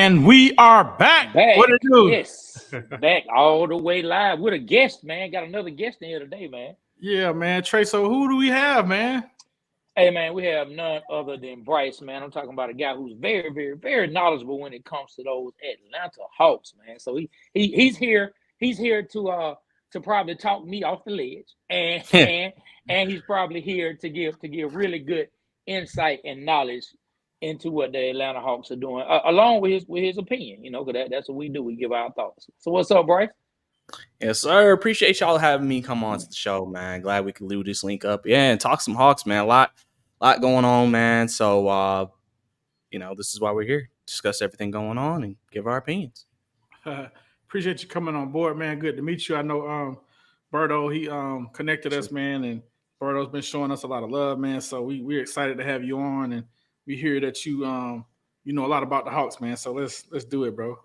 And we are back. What Back, it do? yes, back all the way live with a guest, man. Got another guest in here today, man. Yeah, man. Trey, so who do we have, man? Hey, man, we have none other than Bryce, man. I'm talking about a guy who's very, very, very knowledgeable when it comes to those Atlanta Hawks, man. So he's here. He's here to probably talk me off the ledge, and he's probably here to give really good insight and knowledge into what the Atlanta Hawks are doing, along with his opinion. Because that's what we do. We give our thoughts. So what's up, Bryce? Yes, sir. Appreciate y'all having me come on to the show, man. Glad we could leave this link up. Yeah, and talk some Hawks, man. A lot going on, man. So this is why we're here. Discuss everything going on and give our opinions. Appreciate you coming on board, man. Good to meet you. I know Berto, he connected us, man, and Berto's been showing us a lot of love, man. So we're excited to have you on, and we hear that you you know a lot about the Hawks, man. So let's do it, bro.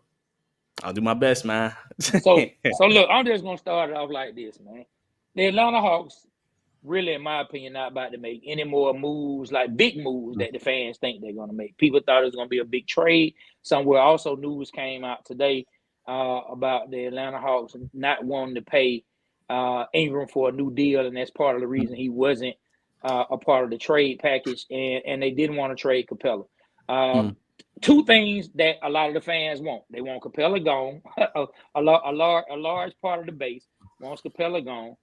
I'll do my best, man. So look, I'm just gonna start it off like this, man. The Atlanta Hawks, really, in my opinion, not about to make any more moves, like big moves that the fans think they're gonna make. People thought it was gonna be a big trade. Somewhere also news came out today about the Atlanta Hawks not wanting to pay Ingram for a new deal, and that's part of the reason he wasn't a part of the trade package, and they didn't want to trade Capella. Two things that a lot of the fans want. They want Capella gone. a large part of the base wants Capella gone.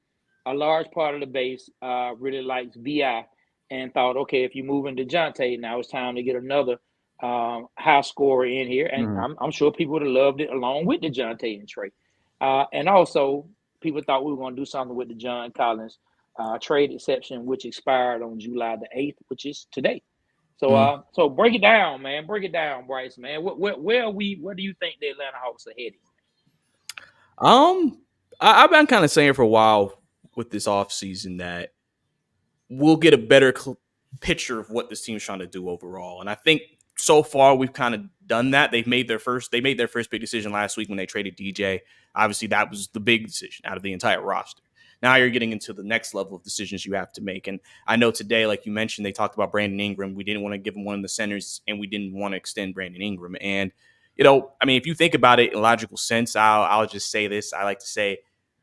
A large part of the base really likes VI and thought, okay, if you move into DeJounte, now it's time to get another high scorer in here. And I'm sure people would have loved it along with DeJounte and Trey. And also, people thought we were going to do something with the John Collins trade exception, which expired on July the 8th, which is today. So break it down, man. Break it down, Bryce, man. Where are we? Where do you think the Atlanta Hawks are heading? I've been kind of saying for a while with this offseason that we'll get a better picture of what this team's trying to do overall. And I think so far we've kind of done that. They made their first big decision last week when they traded DJ. Obviously, that was the big decision out of the entire roster. Now you're getting into the next level of decisions you have to make. And I know today, like you mentioned, they talked about Brandon Ingram. We didn't want to give him one of the centers, and we didn't want to extend Brandon Ingram. And, if you think about it in logical sense, I'll just say this. I like to say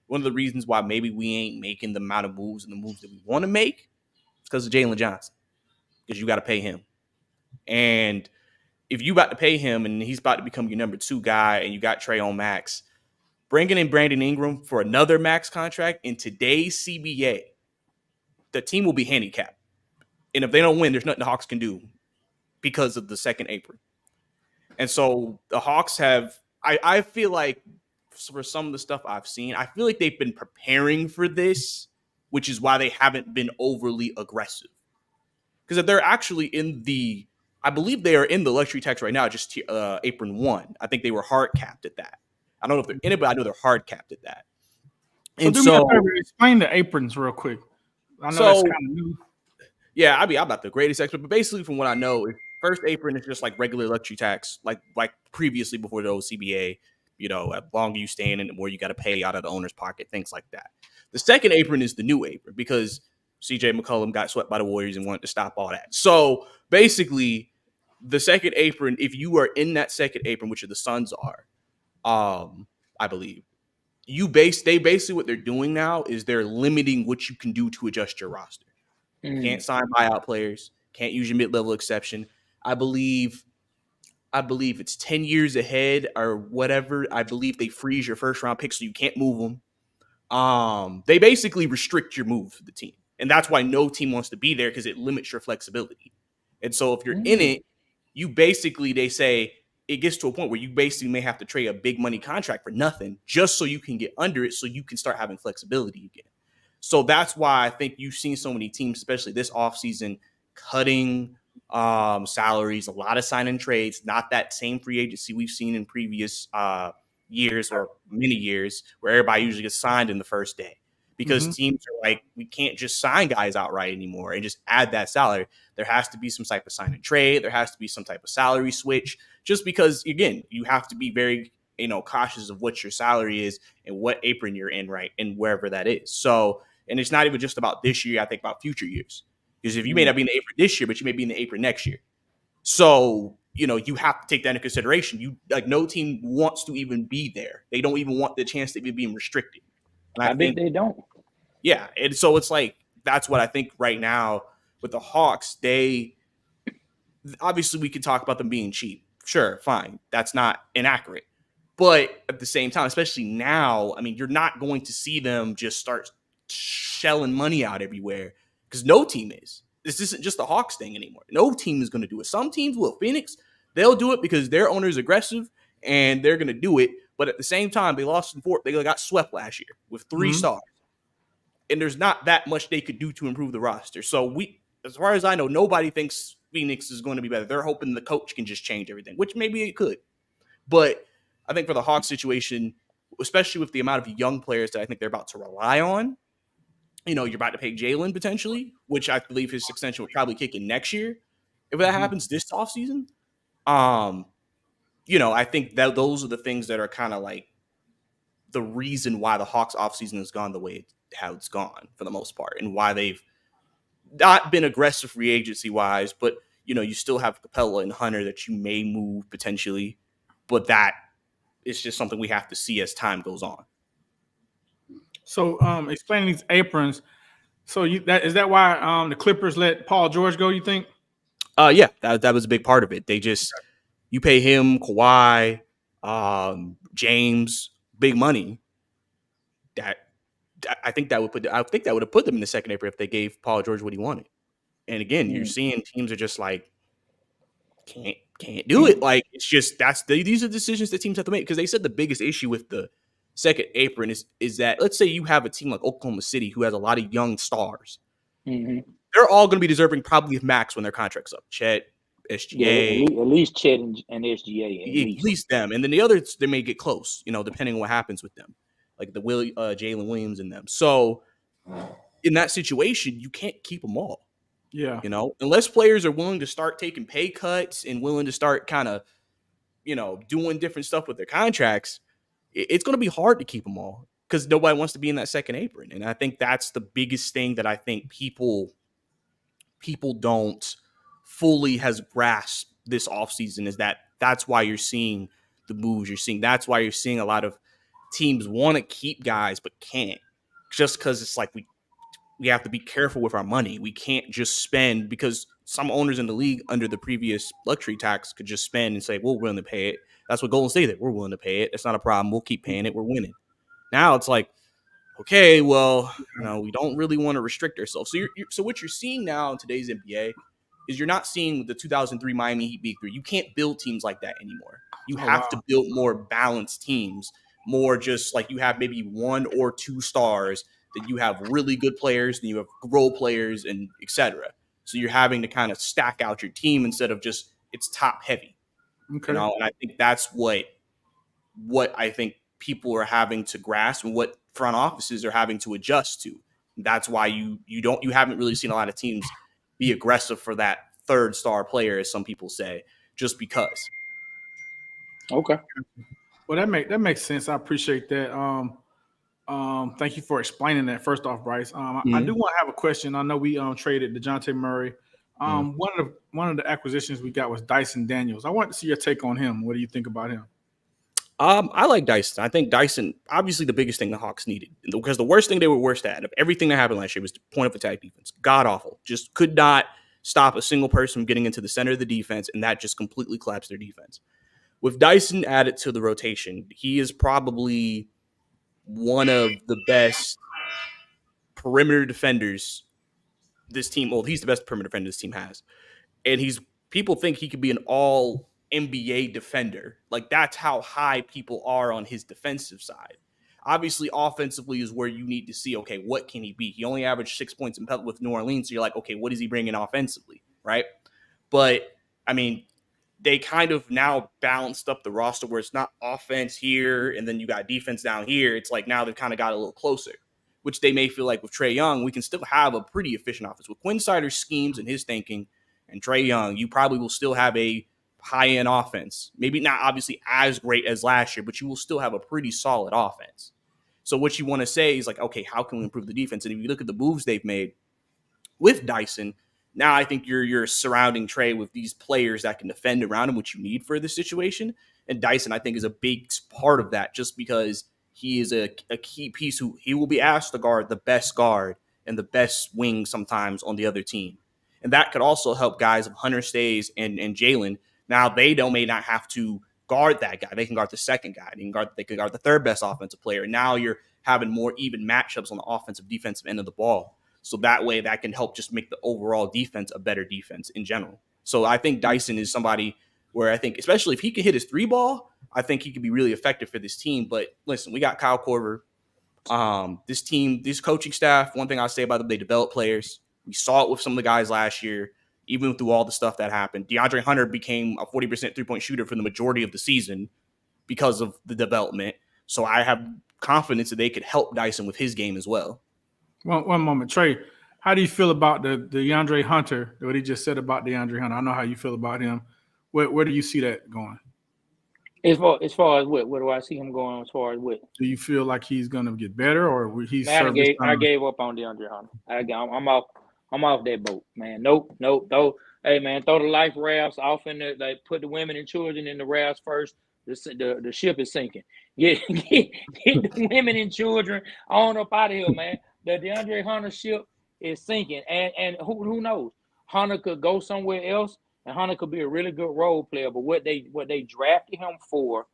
one of the reasons why maybe we ain't making the amount of moves and the moves that we want to make is because of Jalen Johnson, because you got to pay him. And if you about to pay him and he's about to become your number 2 guy and you got Trey on max, bringing in Brandon Ingram for another max contract in today's CBA, the team will be handicapped. And if they don't win, there's nothing the Hawks can do because of the second apron. And so the Hawks have, I feel like for some of the stuff I've seen, I feel like they've been preparing for this, which is why they haven't been overly aggressive. Because if they're actually I believe they are in the luxury tax right now, just apron 1. I think they were hard capped at that. I don't know if they're in it, but I know they're hard capped at that. And so, do me a favor, explain the aprons real quick. I know that's kind of new. Yeah, I'm not the greatest expert, but basically from what I know, first apron is just like regular luxury tax, like previously before the old CBA. The longer you stay in it, the more you got to pay out of the owner's pocket, things like that. The second apron is the new apron because CJ McCollum got swept by the Warriors and wanted to stop all that. So basically, the second apron, if you are in that second apron, which the Suns are, I believe, basically what they're doing now is they're limiting what you can do to adjust your roster. You can't sign buyout players, can't use your mid-level exception. I believe it's 10 years ahead or whatever. I believe they freeze your first round pick so you can't move them. They basically restrict your move for the team. And that's why no team wants to be there, because it limits your flexibility. And so if you're in it, they say it gets to a point where you basically may have to trade a big money contract for nothing just so you can get under it so you can start having flexibility again. So that's why I think you've seen so many teams, especially this offseason, cutting salaries, a lot of sign-in trades, not that same free agency we've seen in previous years or many years where everybody usually gets signed in the first day. Because teams are like, we can't just sign guys outright anymore and just add that salary. There has to be some type of sign and trade. There has to be some type of salary switch, just because, again, you have to be very, cautious of what your salary is and what apron you're in, right, and wherever that is. So, and it's not even just about this year. I think about future years. Because if you may not be in the apron this year, but you may be in the apron next year. So you have to take that into consideration. No team wants to even be there. They don't even want the chance to be being restricted. And I bet they don't. Yeah. And so it's like, that's what I think right now with the Hawks. Obviously we could talk about them being cheap. Sure, fine. That's not inaccurate. But at the same time, especially now, I mean, you're not going to see them just start shelling money out everywhere because no team is. This isn't just the Hawks thing anymore. No team is going to do it. Some teams will. Phoenix, they'll do it because their owner is aggressive and they're going to do it. But at the same time, they got swept last year with 3 stars. And there's not that much they could do to improve the roster. So as far as I know, nobody thinks Phoenix is going to be better. They're hoping the coach can just change everything, which maybe it could. But I think for the Hawks situation, especially with the amount of young players that I think they're about to rely on, you're about to pay Jalen potentially, which I believe his extension would probably kick in next year. If that happens this offseason, I think that those are the things that are kind of like the reason why the Hawks offseason has gone the way how it's gone for the most part, and why they've not been aggressive free agency wise, but you still have Capella and Hunter that you may move potentially, but that is just something we have to see as time goes on. So, explaining these aprons. So is that why the Clippers let Paul George go? You think? Yeah, that was a big part of it. They just you pay him, Kawhi, James, big money. I think that would have put them in the second apron if they gave Paul George what he wanted. And again, you're seeing teams are just like can't do it. Like it's just these are decisions that teams have to make, because they said the biggest issue with the second apron is that, let's say you have a team like Oklahoma City who has a lot of young stars. Mm-hmm. They're all going to be deserving probably of max when their contract's up. Chet, SGA, at least Chet and SGA, at least them, and then the others they may get close, depending on what happens with them, like the Jalen Williams and them. So in that situation, you can't keep them all. Yeah, unless players are willing to start taking pay cuts and willing to start kind of, doing different stuff with their contracts, it's going to be hard to keep them all because nobody wants to be in that second apron. And I think that's the biggest thing that I think people don't fully has grasped this offseason, is that's why you're seeing the moves you're seeing. That's why you're seeing a lot of teams want to keep guys but can't, just because it's like we have to be careful with our money. We can't just spend, because some owners in the league under the previous luxury tax could just spend and say, we're willing to pay it. That's what Golden State did. We're willing to pay it. It's not a problem. We'll keep paying it. We're winning. Now it's like, okay, well, we don't really want to restrict ourselves. So what you're seeing now in today's NBA is you're not seeing the 2003 Miami Heat Big Three. You can't build teams like that anymore. You have to build more balanced teams, more just like you have maybe 1 or 2 stars, that you have really good players, then you have role players, and etc. So you're having to kind of stack out your team instead of just it's top heavy. Okay. And I think that's what I think people are having to grasp, and what front offices are having to adjust to. That's why you haven't really seen a lot of teams be aggressive for that 3rd star player, as some people say, just because. Okay. Well, that makes sense. I appreciate that. Thank you for explaining that. First off, Bryce, I do want to have a question. I know we traded DeJounte Murray. One of the acquisitions we got was Dyson Daniels. I want to see your take on him. What do you think about him? I like Dyson. I think Dyson, obviously the biggest thing the Hawks needed, because the worst thing they were worst at of everything that happened last year was the point of attack defense. God awful. Just could not stop a single person from getting into the center of the defense, and that just completely collapsed their defense. With Dyson added to the rotation, he is probably one of the best perimeter defenders this team. Well, he's the best perimeter defender this team has. And people think he could be an all NBA defender. Like, that's how high people are on his defensive side. Obviously, offensively is where you need to see, okay, what can he be? He only averaged 6 points with New Orleans. So you're like, okay, what is he bringing offensively? Right. But I mean, they kind of now balanced up the roster where it's not offense here and then you got defense down here. It's like now they've kind of got a little closer, which they may feel like with Trae Young, we can still have a pretty efficient offense. With Quinn Snyder's schemes and his thinking and Trae Young, you probably will still have a high-end offense. Maybe not obviously as great as last year, but you will still have a pretty solid offense. So what you want to say is like, okay, how can we improve the defense? And if you look at the moves they've made with Dyson, Now I think you're surrounding Trey with these players that can defend around him, which you need for this situation. And Dyson, I think, is a big part of that, just because he is a key piece who he will be asked to guard the best guard and the best wing sometimes on the other team. And that could also help guys if Hunter stays and Jalen. Now they may not have to guard that guy. They can guard the second guy. They can guard the third best offensive player. And now you're having more even matchups on the offensive defensive end of the ball. So that way that can help just make the overall defense a better defense in general. So I think Dyson is somebody where I think, especially if he can hit his 3-ball, I think he could be really effective for this team. But listen, we got Kyle Korver. This team, this coaching staff, one thing I'll say about them, they develop players. We saw it with some of the guys last year, even through all the stuff that happened. DeAndre Hunter became a 40% three-point shooter for the majority of the season because of the development. So I have confidence that they could help Dyson with his game as well. One moment, Trey. How do you feel about the DeAndre Hunter? What he just said about DeAndre Hunter. I know how you feel about him. Where do you see that going? As far as what do I see him going? As far as what? Do you feel like he's going to get better, or he's? Man, I gave up on DeAndre Hunter. I'm off that boat, man. Nope. Hey, man, throw the life rafts off in the, like, put the women and children in the rafts first. The ship is sinking. Get the women and children on up out of here, man. The DeAndre Hunter ship is sinking, and who knows? Hunter could go somewhere else, and Hunter could be a really good role player. But what they drafted him for,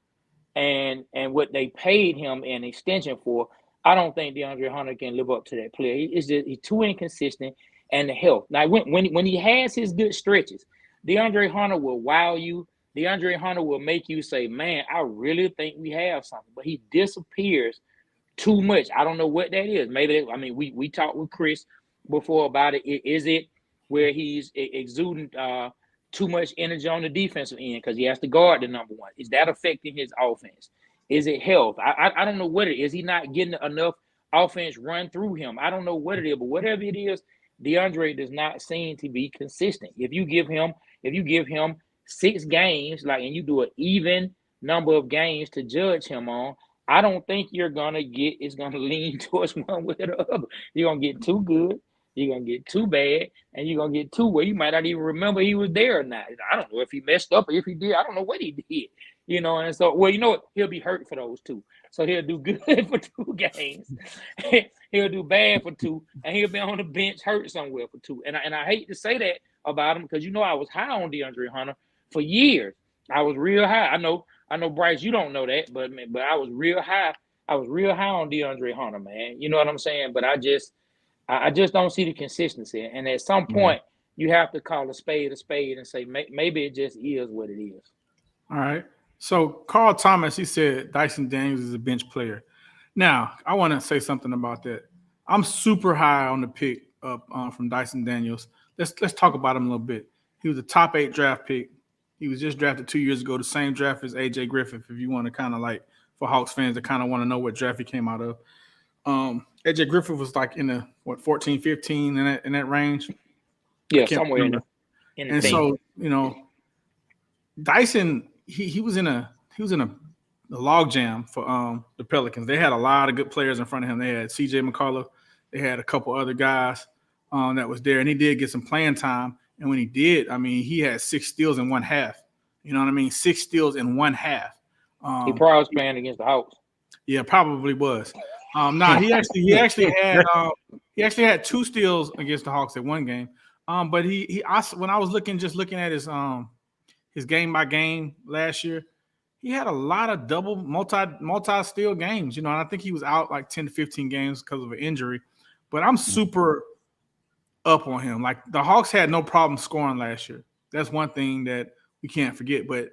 and what they paid him an extension for, I don't think DeAndre Hunter can live up to that player. He's too inconsistent, and the health. Now, when he has his good stretches, DeAndre Hunter will wow you. DeAndre Hunter will make you say, man, I really think we have something. But he disappears too much. I don't know what that is. Maybe, we talked with Chris before about it. Is it where he's exuding too much energy on the defensive end because he has to guard the number one? Is that affecting his offense? Is it health? I don't know what it is. He's not getting enough offense run through him. I don't know what it is, but whatever it is, DeAndre does not seem to be consistent. If you give him 6 games, and you do an even number of games to judge him on, I don't think it's gonna lean towards one way or the other. You're gonna get too good, you're gonna get too bad, and you're gonna get too where you might not even remember he was there or not. I don't know if he messed up or if he did. I don't know what he did. And so, well, you know what? He'll be hurt for those 2. So he'll do good for 2 games. He'll do bad for 2, and he'll be on the bench hurt somewhere for 2. And I hate to say that about him because I was high on DeAndre Hunter for years. I was real high. I know, Bryce, you don't know that, but I was real high. I was real high on DeAndre Hunter, man. You know what I'm saying? But I just don't see the consistency. And at some point, you have to call a spade and say maybe it just is what it is. All right. So Carl Thomas, he said Dyson Daniels is a bench player. Now, I want to say something about that. I'm super high on the pick up from Dyson Daniels. Let's talk about him a little bit. He was a top 8 draft pick. He was just drafted 2 years ago, the same draft as AJ Griffin, if you want to kind of for Hawks fans that kind of want to know what draft he came out of. AJ Griffin was in the 14, 15 in that range. Yeah, somewhere remember. in the and thing. So, Dyson, he was in a log jam for the Pelicans. They had a lot of good players in front of him. They had CJ McCullough. They had a couple other guys that was there, and he did get some playing time. And when he did, he had 6 steals in 1 half. You know what I mean? 6 steals in 1 half. He probably was playing against the Hawks. Yeah, probably was. He actually had 2 steals against the Hawks at one game. But when I was looking at his game by game last year, he had a lot of double multi steal games. And I think he was out 10 to 15 games because of an injury. But I'm super up on him. The Hawks had no problem scoring last year. That's one thing that we can't forget. But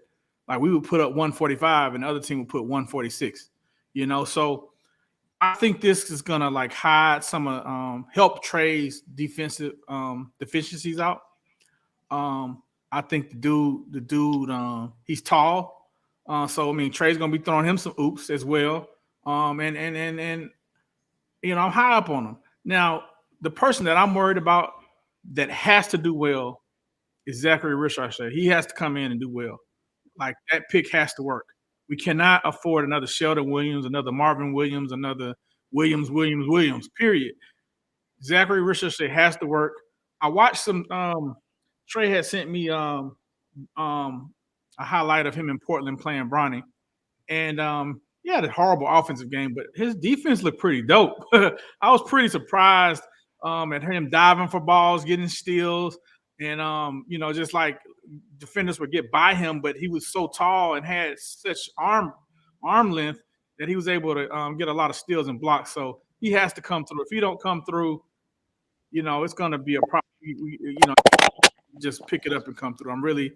we would put up 145 and the other team would put 146. So I think this is gonna hide some help Trey's defensive deficiencies out. I think the dude he's tall. So Trey's gonna be throwing him some oops as well. And I'm high up on him. Now, the person that I'm worried about that has to do well is Zachary Richardson. He has to come in and do well. That pick has to work. We cannot afford another Sheldon Williams, another Marvin Williams, another Williams, period. Zachary Richardson has to work. I watched some. Trey had sent me a highlight of him in Portland playing Bronny, and he had a horrible offensive game, but his defense looked pretty dope. I was pretty surprised at him diving for balls, getting steals, and just like defenders would get by him, but he was so tall and had such arm length that he was able to get a lot of steals and blocks. So he has to come through. If he don't come through, it's going to be a problem. Just pick it up and come through. I really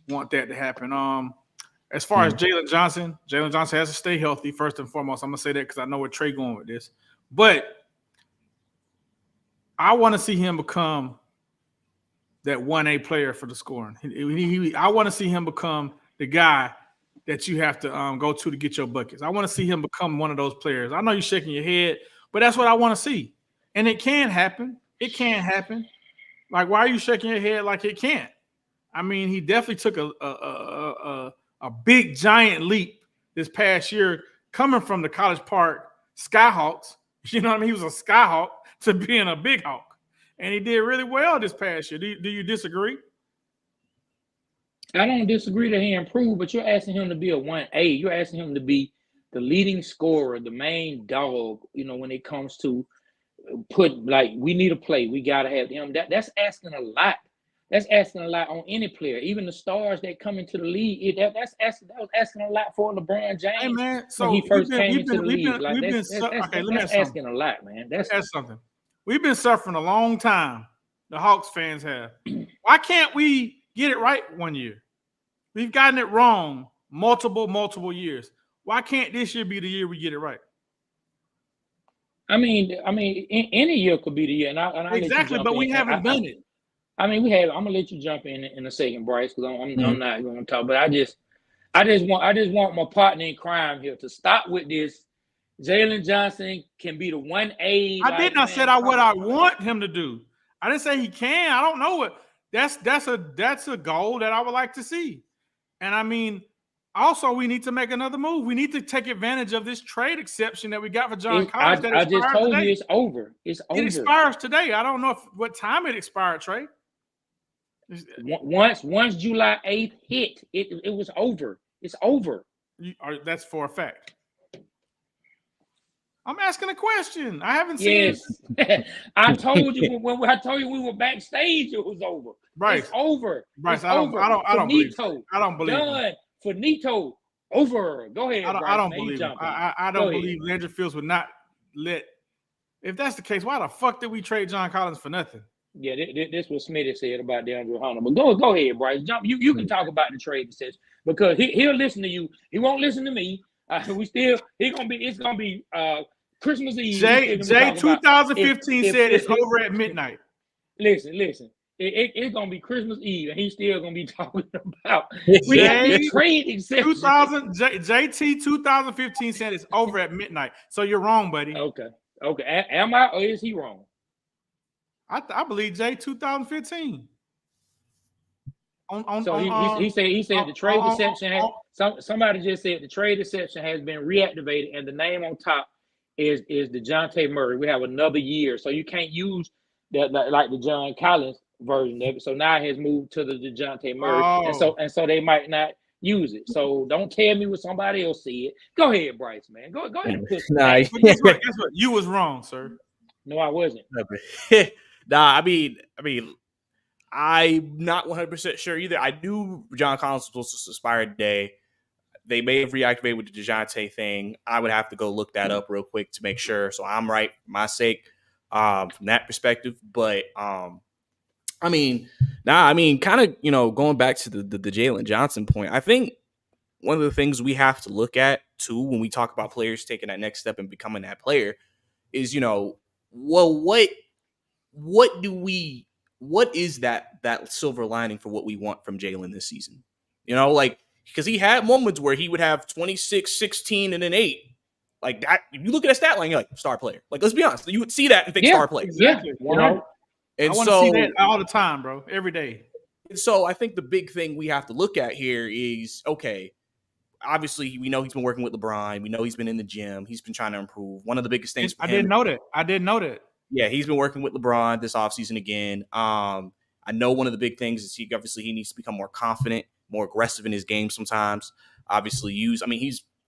want that to happen. As far as Jalen Johnson has to stay healthy first and foremost. I'm gonna say that because I know where Trey going with this, but I want to see him become that 1A player for the scoring. I want to see him become the guy that you have to go to get your buckets. I want to see him become one of those players. I know you're shaking your head, but that's what I want to see, and it can happen. It can happen. Like, why are you shaking your head like it can't? I mean, he definitely took a big, giant leap this past year coming from the College Park Skyhawks. You know what I mean? He was a Skyhawk to being a Big Hawk. And he did really well this past year. Do you disagree? I don't disagree that he improved, but you're asking him to be a 1A. You're asking him to be the leading scorer, the main dog, when it comes to we need a play. We got to have him. That's asking a lot. That's asking a lot on any player. Even the stars that come into the league, that was asking a lot for LeBron James. Hey, man, so when he first came into the league. That's asking a lot, man. That's something. We've been suffering a long time. The Hawks fans have. Why can't we get it right one year? We've gotten it wrong multiple years. Why can't this year be the year we get it right? I mean, any year could be the year, and exactly, but we haven't done it. I mean, we have. I'm gonna let you jump in a second, Bryce, because I'm not going to talk. But I just want my partner in crime here to stop with this. Jalen Johnson can be the 1A. I did not say what I want him to do. I didn't say he can. I don't know what. That's a goal that I would like to see. And I mean, also we need to make another move. We need to take advantage of this trade exception that we got for John Collins. I just told you it's over. It expires today. I don't know what time it expired, Trey. Once July 8th hit, it was over. It's over. That's for a fact. I'm asking a question. I haven't seen. Yes, I told you when I told you we were backstage. It was over. Right. It's over. Right. I don't believe. I don't believe. Done. Finito. Over. Go ahead. I don't believe. I don't believe Landry Fields would not let. If that's the case, why the fuck did we trade John Collins for nothing? Yeah, this what Smitty said about DeAndre Hunter. But go ahead, Bryce. Jump. You can talk about the trade decision because he'll listen to you. He won't listen to me. It's gonna be Christmas Eve. Jay 2015 said it's over at midnight. Listen. It's gonna be Christmas Eve, and he's still gonna be talking about the trade exception. JT 2015 said it's over at midnight. So you're wrong, buddy. Okay. Am I or is he wrong? I believe Jay 2015. He said the trade exception somebody just said the trade exception has been reactivated, and the name on top is DeJounte Murray. We have another year, so you can't use that like the John Collins version of it. So now it has moved to the DeJounte Murray, and so they might not use it. So don't tell me what somebody else see it. Go ahead, Bryce, man. Go ahead. Guess what? You was wrong, sir. No, I wasn't. I mean, I'm not 100% sure either. I knew John Collins was supposed to expire today. They may have reactivated with the DeJounte thing. I would have to go look that up real quick to make sure. So I'm right for my sake from that perspective. But kind of, going back to the Jalen Johnson point, I think one of the things we have to look at too when we talk about players taking that next step and becoming that player is, what is that silver lining for what we want from Jalen this season? Because he had moments where he would have 26, 16, and an 8. Like that, if you look at a stat line, you're like, star player. Like, let's be honest. You would see that and think star player. Exactly. And I want to see that all the time, bro. Every day. And so I think the big thing we have to look at here is, okay, obviously we know he's been working with LeBron. We know he's been in the gym. He's been trying to improve. One of the biggest things for him. I didn't know that. Yeah, he's been working with LeBron this offseason again. I know one of the big things is he needs to become more confident, more aggressive in his game sometimes. Obviously, he's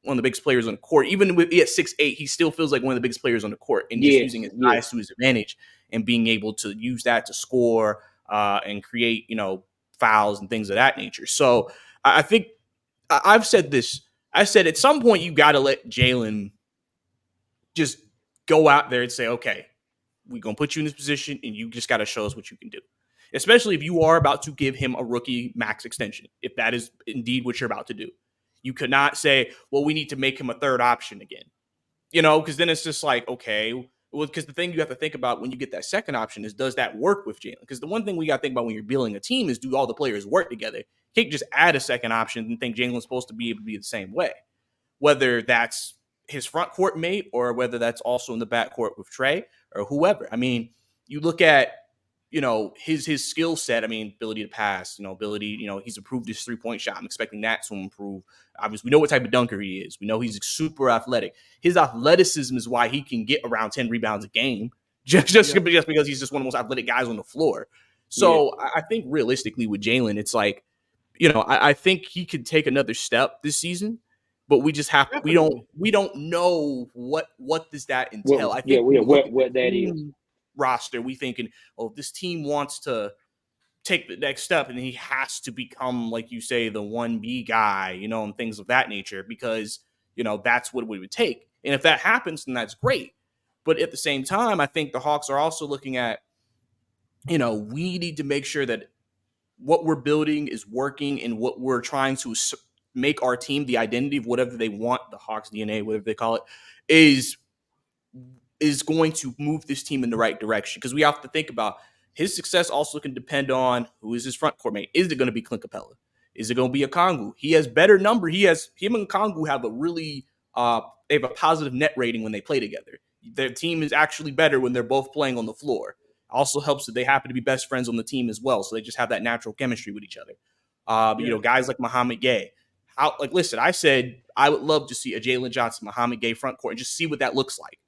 one of the biggest players on the court. Even with at 6'8", he still feels like one of the biggest players on the court, and just using his size to his advantage and being able to use that to score and create, fouls and things of that nature. So I think I've said this. I said at some point you got to let Jalen just go out there and say, okay, we're going to put you in this position and you just got to show us what you can do. Especially if you are about to give him a rookie max extension, if that is indeed what you're about to do. You could not say, well, we need to make him a third option again. Because then it's just like, okay, well, because the thing you have to think about when you get that second option is, does that work with Jalen? Because the one thing we got to think about when you're building a team is, do all the players work together? You can't just add a second option and think Jalen's supposed to be able to be the same way. Whether that's his front court mate or whether that's also in the back court with Trey or whoever. I mean, you look at, his skill set. I mean, ability to pass, ability, he's improved his 3-point shot. I'm expecting that to improve. Obviously, we know what type of dunker he is. We know he's super athletic. His athleticism is why he can get around 10 rebounds a game, just because he's just one of the most athletic guys on the floor. So I think realistically with Jalen, it's like, I think he could take another step this season, but we just have we don't know what does that entail. I think what that is. Roster, we thinking, oh, this team wants to take the next step and he has to become, like you say, the 1B guy, and things of that nature, because that's what it would take. And if that happens, then that's great. But at the same time, I think the Hawks are also looking at, we need to make sure that what we're building is working and what we're trying to make our team, the identity of whatever they want, the Hawks DNA, whatever they call it, is going to move this team in the right direction. Because we have to think about his success also can depend on who is his front court mate. Is it going to be Clint Capella? Is it going to be a Kongu? He has better number. Him and Kongu have a really they have a positive net rating when they play together. Their team is actually better when they're both playing on the floor. Also helps that they happen to be best friends on the team as well. So they just have that natural chemistry with each other. Guys like Muhammad Gay. Listen, I said I would love to see a Jalen Johnson, Muhammad Gay front court and just see what that looks like.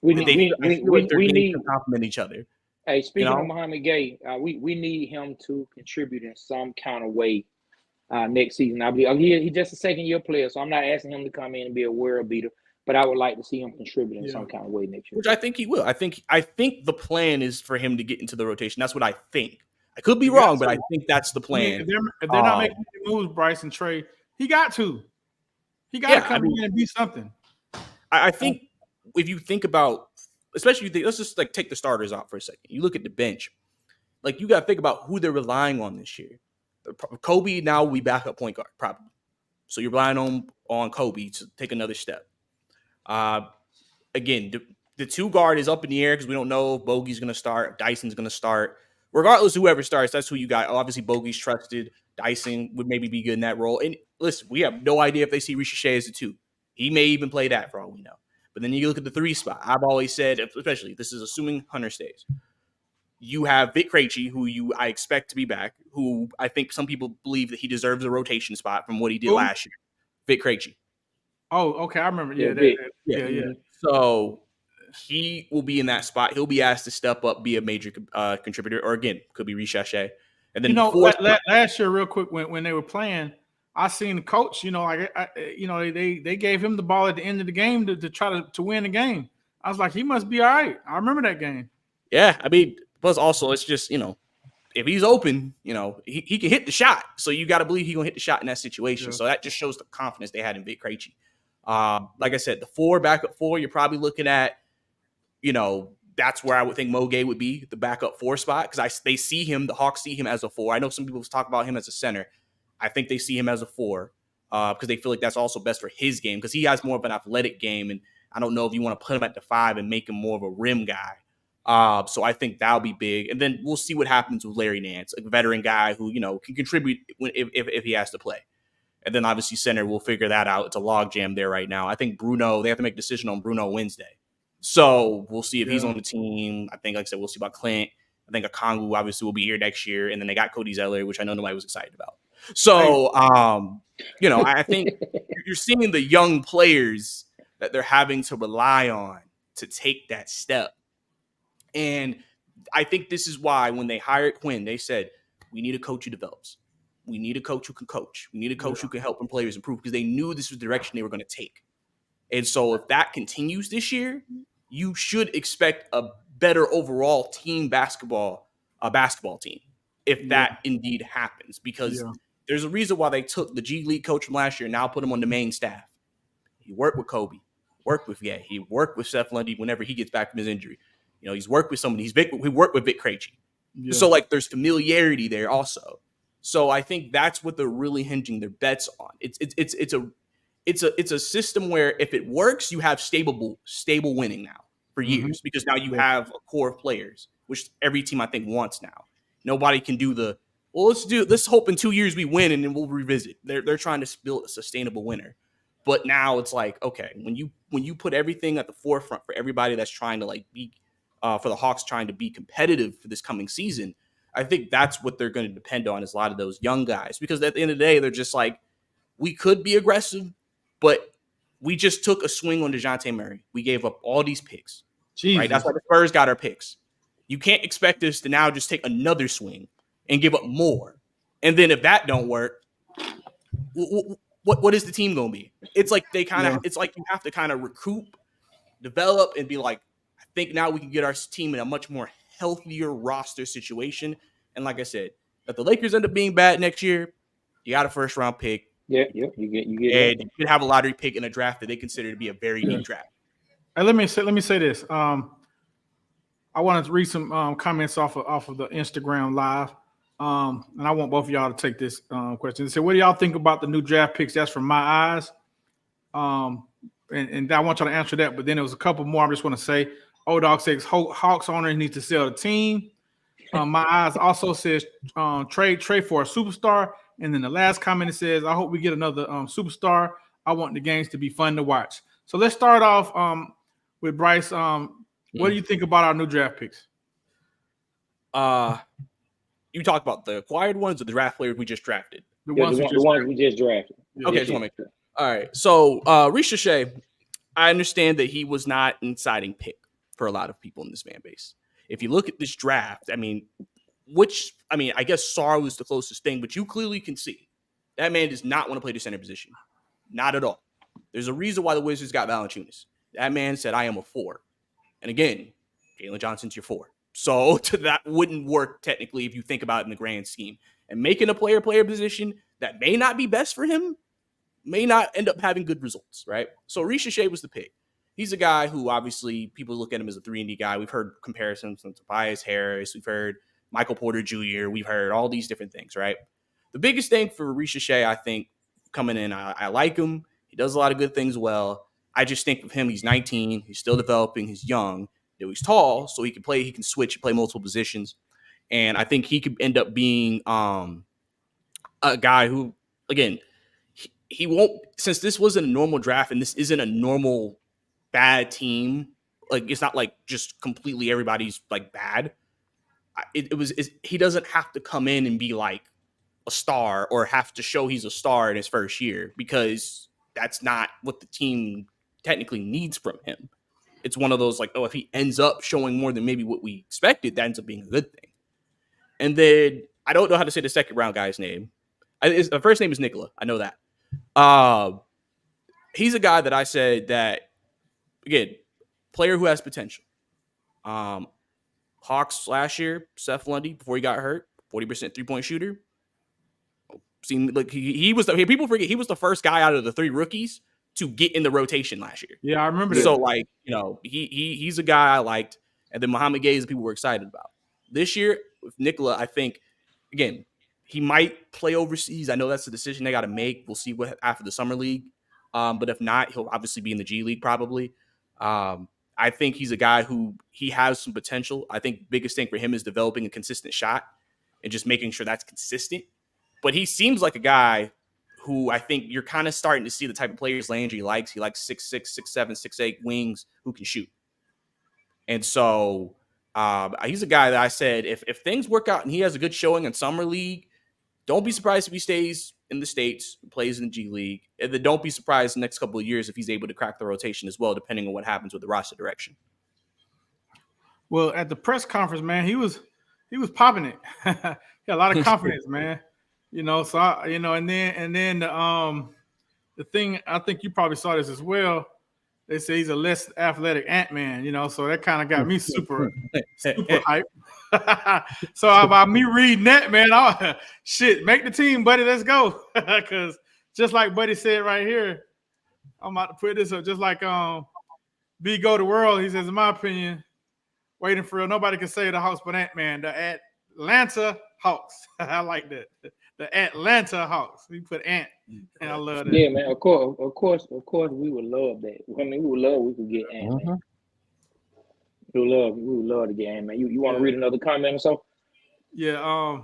We need to compliment each other. Hey, speaking of Muhammad Gay, we need him to contribute in some kind of way next season. I believe he's just a second-year player, so I'm not asking him to come in and be a world beater, but I would like to see him contribute in some kind of way next year. Which I think he will. I think the plan is for him to get into the rotation. That's what I think. I could be wrong, but I think that's the plan. If they're not making any moves, Bryce and Trey, he got to. He got to come in and be something. I think if you think about, especially let's just take the starters out for a second. You look at the bench, you got to think about who they're relying on this year. Kobe now will be backup point guard probably, so you're relying on Kobe to take another step. Again, the 2 guard is up in the air because we don't know if Bogey's going to start, if Dyson's going to start. Regardless, whoever starts, that's who you got. Obviously, Bogey's trusted. Dyson would maybe be good in that role. And listen, we have no idea if they see Risha Shea as a 2. He may even play that for all we know. But then you look at the 3 spot. I've always said, especially this is assuming Hunter stays. You have Vic Krejci, who I expect to be back, who I think some people believe that he deserves a rotation spot from what he did last year. Vic Krejci. Oh, okay. I remember. Yeah. So he will be in that spot. He'll be asked to step up, be a major contributor, or again, could be Risha Shea. And then last year, real quick, when they were playing, I seen the coach. They gave him the ball at the end of the game to try to win the game. I was like, he must be all right. I remember that game. Yeah, I mean, plus also it's just if he's open, he can hit the shot. So you got to believe he's gonna hit the shot in that situation. Yeah. So that just shows the confidence they had in Vic Krejci. Like I said, the backup 4, you're probably looking at, that's where I would think Mo Gay would be, the backup 4 spot, because the Hawks see him as a 4. I know some people talk about him as a center. I think they see him as a 4 because they feel like that's also best for his game because he has more of an athletic game, and I don't know if you want to put him at the 5 and make him more of a rim guy. So I think that'll be big, and then we'll see what happens with Larry Nance, a veteran guy who can contribute if he has to play. And then obviously center, we'll figure that out. It's a logjam there right now. I think Bruno, they have to make a decision on Bruno Wednesday. So we'll see if he's on the team. I think, like I said, we'll see about Clint. I think Okongwu obviously will be here next year. And then they got Cody Zeller, which I know nobody was excited about. So, I think you're seeing the young players that they're having to rely on to take that step. And I think this is why when they hired Quinn, they said, we need a coach who develops. We need a coach who can coach. We need a coach who can help players improve, because they knew this was the direction they were going to take. And so if that continues this year, you should expect a better overall basketball team if that indeed happens, because there's a reason why they took the G League coach from last year and now put him on the main staff. He worked with Kobe, worked with he worked with Seth Lundy whenever he gets back from his injury. You know, he's worked with somebody. He worked with Vic Krejci. Yeah. So like there's familiarity there also. So I think that's what they're really hinging their bets on. It's a system where if it works, you have stable winning now for years, because now you have a core of players, which every team I think wants now. Nobody can do let's hope in 2 years we win and then we'll revisit. They're trying to build a sustainable winner. But now it's like, okay, when you put everything at the forefront for everybody that's trying to like be for the Hawks trying to be competitive for this coming season, I think that's what they're going to depend on, is a lot of those young guys, because at the end of the day, they're just like, we could be aggressive, but we just took a swing on DeJounte Murray. We gave up all these picks. Jesus. Right? That's why the Spurs got our picks. You can't expect us to now just take another swing and give up more. And then if that don't work, what is the team going to be? It's like it's like you have to kind of recoup, develop, and be like, I think now we can get our team in a much more healthier roster situation. And like I said, if the Lakers end up being bad next year, you got a first round pick. Yeah, you get. And you could have a lottery pick in a draft that they consider to be a very deep draft. And let me say this. I wanted to read some comments off of the Instagram live. And I want both of y'all to take this question. They said, what do y'all think about the new draft picks? That's from my eyes. And I want y'all to answer that. But then there was a couple more I just want to say. O-Dog says Hawks owner needs to sell the team. My eyes also says trade for a superstar. And then the last comment, it says, I hope we get another superstar. I want the games to be fun to watch. So let's start off with Bryce. What do you think about our new draft picks? You talk about the acquired ones or the draft players we just drafted? The ones we just drafted. Okay, just want to make sure. All right. So Ricochet, I understand that he was not an exciting pick for a lot of people in this fan base. If you look at this draft, I guess Sarr was the closest thing, but you clearly can see that man does not want to play the center position. Not at all. There's a reason why the Wizards got Valanciunas. That man said, I am a 4. And again, Jalen Johnson's your 4. So that wouldn't work technically if you think about it in the grand scheme. And making a player position that may not be best for him may not end up having good results, right? So Ricochet was the pick. He's a guy who obviously people look at him as a 3-and-D guy. We've heard comparisons to Tobias Harris. We've heard Michael Porter Jr. We've heard all these different things, right? The biggest thing for Ricochet, I think, coming in, I like him. He does a lot of good things well. I just think of him, he's 19. He's still developing. He's young. He's tall, so he can play. He can switch and play multiple positions. And I think he could end up being a guy who, again, he won't, since this wasn't a normal draft and this isn't a normal bad team, like it's not like just completely everybody's like bad. He doesn't have to come in and be like a star or have to show he's a star in his first year, because that's not what the team technically needs from him. It's one of those like, if he ends up showing more than maybe what we expected, that ends up being a good thing. And then I don't know how to say the second round guy's name. The first name is Nikola. I know that. He's a guy that I said that, again, player who has potential. Hawks last year, Seth Lundy, before he got hurt, 40% three-point shooter. Seemed like he was people forget he was the first guy out of the 3 rookies to get in the rotation last year. Yeah, I remember that. So, like, he's a guy I liked. And then Muhammad Gay is people were excited about. This year, with Nikola, I think, again, he might play overseas. I know that's a decision they got to make. We'll see what after the summer league. But if not, he'll obviously be in the G League probably. I think he's a guy who he has some potential. I think biggest thing for him is developing a consistent shot and just making sure that's consistent. But he seems like a guy who I think you're kind of starting to see the type of players Landry likes. He likes 6'6", 6'7", 6'8" wings who can shoot. And so he's a guy that I said, if things work out and he has a good showing in summer league, don't be surprised if he stays in the States, plays in the G League. And then don't be surprised the next couple of years if he's able to crack the rotation as well, depending on what happens with the roster direction. Well, at the press conference, man, he was popping it. He had a lot of confidence, man. So and then the thing, I think you probably saw this as well. They say he's a less athletic Ant-Man, so that kind of got me super hype. So about me reading that, man, shit, make the team, buddy. Let's go. Because just like Buddy said right here, I'm about to put this up. Just like B Go the World, he says, in my opinion, waiting for real, nobody can say the Hawks but Ant-Man. The Atlanta Hawks. I like that. The Atlanta Hawks. We put Ant, and I love that. Yeah, man. Of course, we would love that. I mean, we could get Ant, man. We would love to get Ant, man. You want to read another comment or so? Yeah.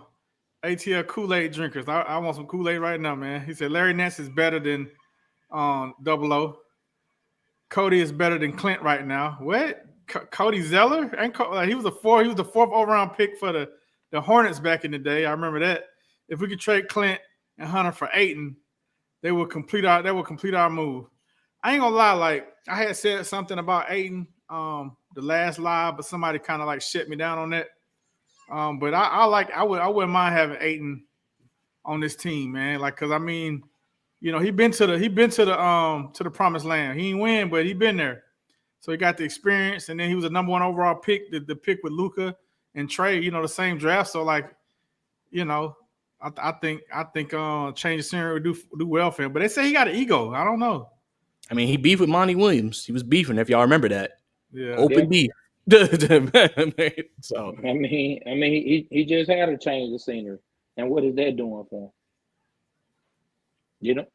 ATL Kool-Aid drinkers. I want some Kool-Aid right now, man. He said Larry Nance is better than 00. Cody is better than Clint right now. What? Cody Zeller? He was the fourth overall pick for the Hornets back in the day. I remember that. If we could trade Clint and Hunter for Ayton, they will complete our move. I ain't gonna lie, like I had said something about Ayton the last live, but somebody kind of like shut me down on that. But I wouldn't mind having Ayton on this team, man. Like, cause I mean, he been to the promised land. He ain't win, but he been there. So he got the experience, and then he was a number 1 overall pick, the pick with Luka and Trey, the same draft. So like, I think change the scenery would do well for him. But they say he got an ego. I don't know. I mean, he beefed with Monty Williams. He was beefing, if y'all remember that. Yeah. Open beef. So I mean, he just had to change the scenery. And what is that doing for him?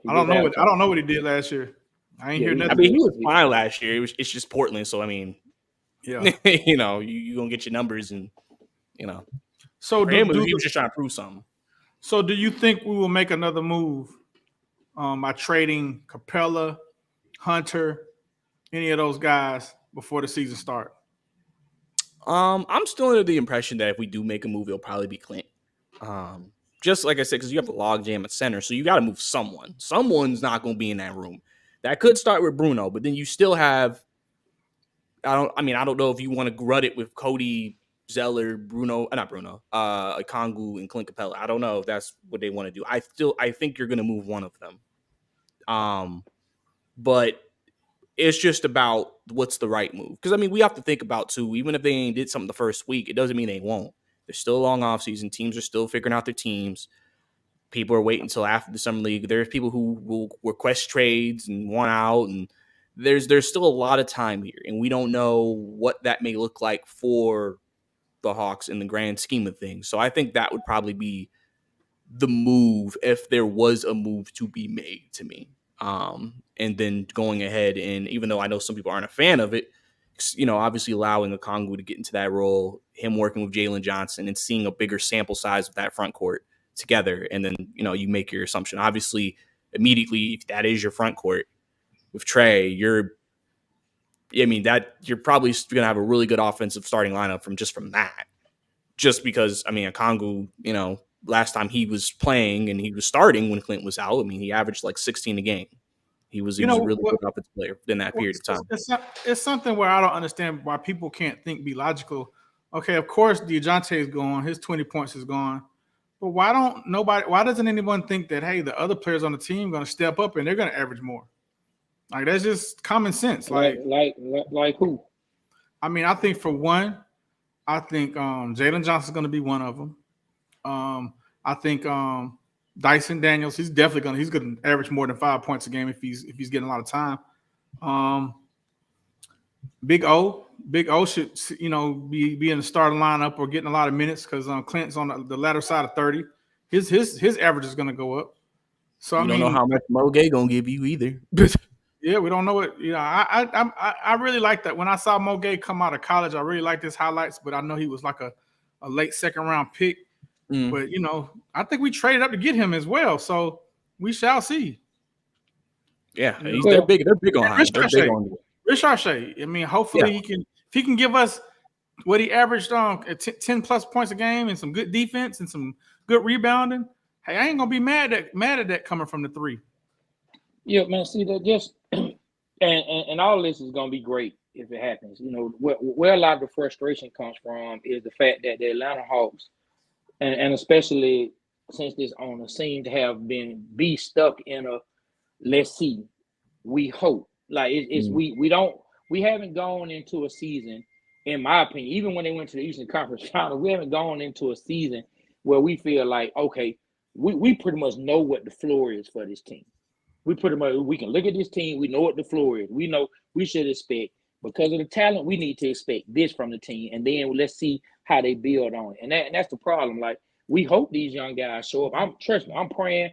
I don't know what he did last year. I ain't hear nothing. I mean, he was fine last year. It's just Portland, so I mean, yeah, you gonna get your numbers, and So he was just trying to prove something. So do you think we will make another move by trading Capella, Hunter, any of those guys before the season start? I'm still under the impression that if we do make a move, it'll probably be Clint. Just like I said, because you have the logjam at center, so you got to move someone. Someone's not going to be in that room. That could start with Bruno, but then you still have. I don't know if you want to grut it with Cody, Zeller, Kongu, and Clint Capella. I don't know if that's what they want to do. I think you're going to move one of them. But it's just about what's the right move. Because, I mean, we have to think about, too, even if they ain't did something the first week, it doesn't mean they won't. There's still a long offseason. Teams are still figuring out their teams. People are waiting until after the summer league. There's people who will request trades and want out, and there's still a lot of time here, and we don't know what that may look like for the Hawks in the grand scheme of things. So I think that would probably be the move if there was a move to be made to me. And then going ahead, and even though I know some people aren't a fan of it, obviously allowing a Kongu to get into that role, him working with Jalen Johnson and seeing a bigger sample size of that front court together. And then, you make your assumption. Obviously, immediately, if that is your front court with Trey, you're probably going to have a really good offensive starting lineup from that. Just because, a Kongu, last time he was playing and he was starting when Clint was out, he averaged like 16 a game. He was a really good offensive player in that period of time. It's something where I don't understand why people can't be logical. Okay, of course, DeJounte is gone. His 20 points is gone. But why doesn't anyone think that, hey, the other players on the team are going to step up and they're going to average more? Like, that's just common sense. Like who? I think for one, Jalen Johnson's going to be one of them. I think Dyson Daniels, he's going to average more than 5 points a game if he's getting a lot of time. Big O should be in the starting lineup or getting a lot of minutes because Clint's on the latter side of 30. His average is going to go up. So I don't know how much Moge going to give you either. Yeah, we don't know it. I really like that. When I saw Moge come out of college, I really liked his highlights, but I know he was like a late second round pick. But I think we traded up to get him as well. So we shall see. Yeah, they're big. They're big on him. Rich Arche. Hopefully he can give us what he averaged 10 plus points a game and some good defense and some good rebounding. Hey, I ain't gonna be mad at that coming from the three. Yeah, man. See that just and all this is gonna be great if it happens. You know, where a lot of the frustration comes from is the fact that the Atlanta Hawks, and especially since this owner seem to have be stuck in a let's see, we hope. Like it's we haven't gone into a season, in my opinion, even when they went to the Eastern Conference Final, we haven't gone into a season where we feel like, okay, we pretty much know what the floor is for this team. We can look at this team, we know what the floor is. We know we should expect, because of the talent, we need to expect this from the team, and then let's see how they build on it. And that's the problem. Like, we hope these young guys show up. Trust me, I'm praying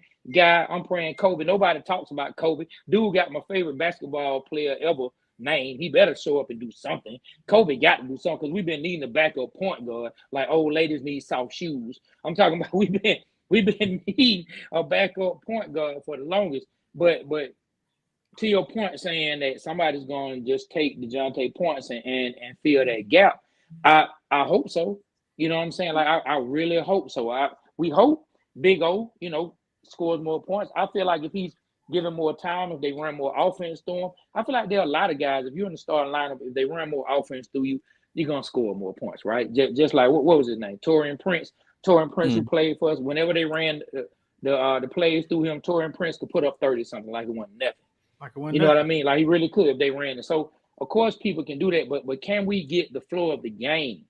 Kobe. Nobody talks about Kobe. Dude got my favorite basketball player ever named. He better show up and do something. Kobe got to do something, because we've been needing a backup point guard like old ladies need soft shoes. I'm talking about we've been needing a backup point guard for the longest. But to your point, saying that somebody's going to just take DeJounte points and fill that gap, I hope so. You know what I'm saying? Like, I really hope so. We hope Big O, scores more points. I feel like if he's given more time, if they run more offense through him, I feel like there are a lot of guys, if you're in the starting lineup, if they run more offense through you, you're going to score more points, right? Just like, what was his name? Taurean Prince, who played for us. Whenever they ran the plays through him, Taurean Prince could put up 30-something like it wasn't nothing. You know what I mean? Like, he really could if they ran it. So, of course, people can do that, but can we get the flow of the game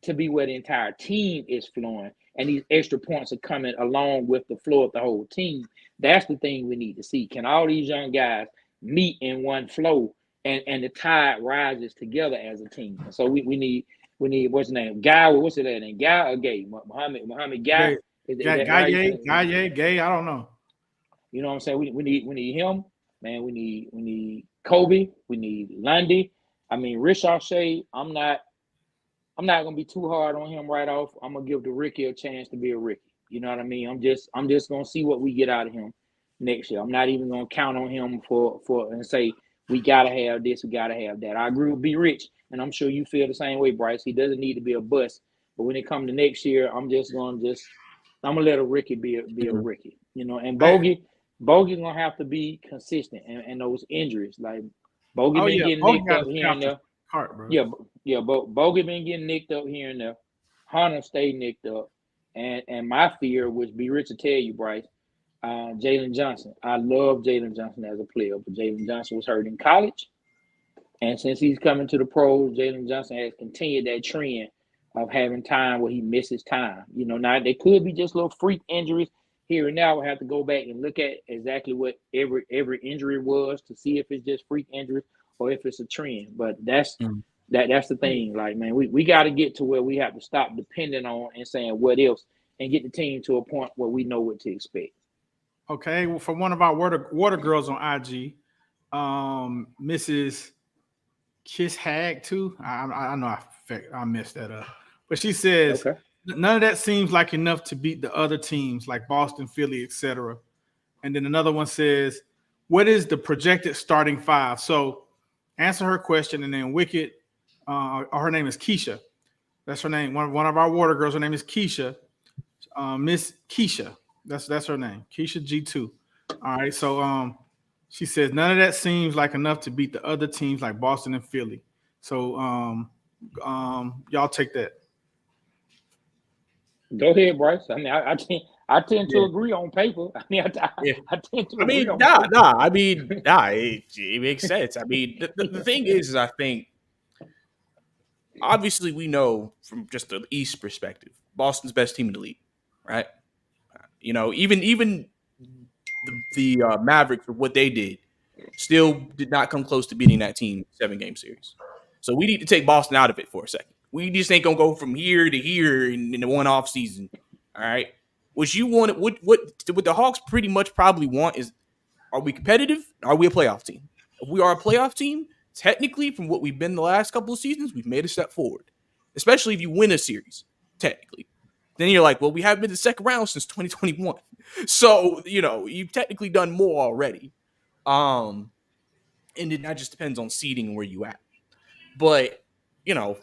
to be where the entire team is flowing, and these extra points are coming along with the flow of the whole team? That's the thing we need to see. Can all these young guys meet in one flow, and the tide rises together as a team? So we need what's his name? Guy, what's his name? Guy or Gay? Muhammad Guy? Gay, I don't know. You know what I'm saying? We need him, man. We need Kobe. We need Lundy. I mean, Rich Shea, I'm not gonna be too hard on him right off. I'm gonna give the Ricky a chance to be a Ricky. You know what I mean? I'm just gonna see what we get out of him next year. I'm not even gonna count on him for and say we gotta have this, we gotta have that. I agree with B Rich, and I'm sure you feel the same way, Bryce. He doesn't need to be a bust, but when it comes to next year, I'm gonna let a Ricky be a Ricky. And Bogey's gonna have to be consistent, and those injuries, like Bogey been getting nicked up here and there. Bogey been getting nicked up here and there. Hunter stayed nicked up. And my fear was, be rich to tell you, Bryce, Jalen Johnson. I love Jalen Johnson as a player, but Jalen Johnson was hurt in college. And since he's coming to the pros, Jalen Johnson has continued that trend of having time where he misses time. Now they could be just little freak injuries here and now. We'll have to go back and look at exactly what every injury was to see if it's just freak injuries or if it's a trend. But that's the thing. Like, man, we got to get to where we have to stop depending on and saying what else, and get the team to a point where we know what to expect. Okay, well, from one of our water girls on IG, Mrs. Kiss Hag too. I know I messed that up, but she says none of that seems like enough to beat the other teams like Boston, Philly, etc. And then another one says, what is the projected starting five? So answer her question, and then Wicked. Her name is Keisha. That's her name. One of our water girls. Her name is Keisha. Miss Keisha. That's her name. Keisha G2. All right. So she says none of that seems like enough to beat the other teams like Boston and Philly. So y'all take that. Go ahead, Bryce. I mean, I tend to agree on paper. I mean, I tend to agree on paper. It makes sense. I mean, the thing is I think, obviously, we know from just the East perspective, Boston's best team in the league, right? Even the Mavericks, with what they did, still did not come close to beating that team 7-game series. So we need to take Boston out of it for a second. We just ain't gonna go from here to here in the one off season. All right. What you want, what the Hawks pretty much probably want is, are we competitive? Are we a playoff team? If we are a playoff team, technically, from what we've been the last couple of seasons, we've made a step forward. Especially if you win a series, technically. Then you're like, well, we haven't been to the second round since 2021. So, you've technically done more already. And then that just depends on seeding and where you at. But,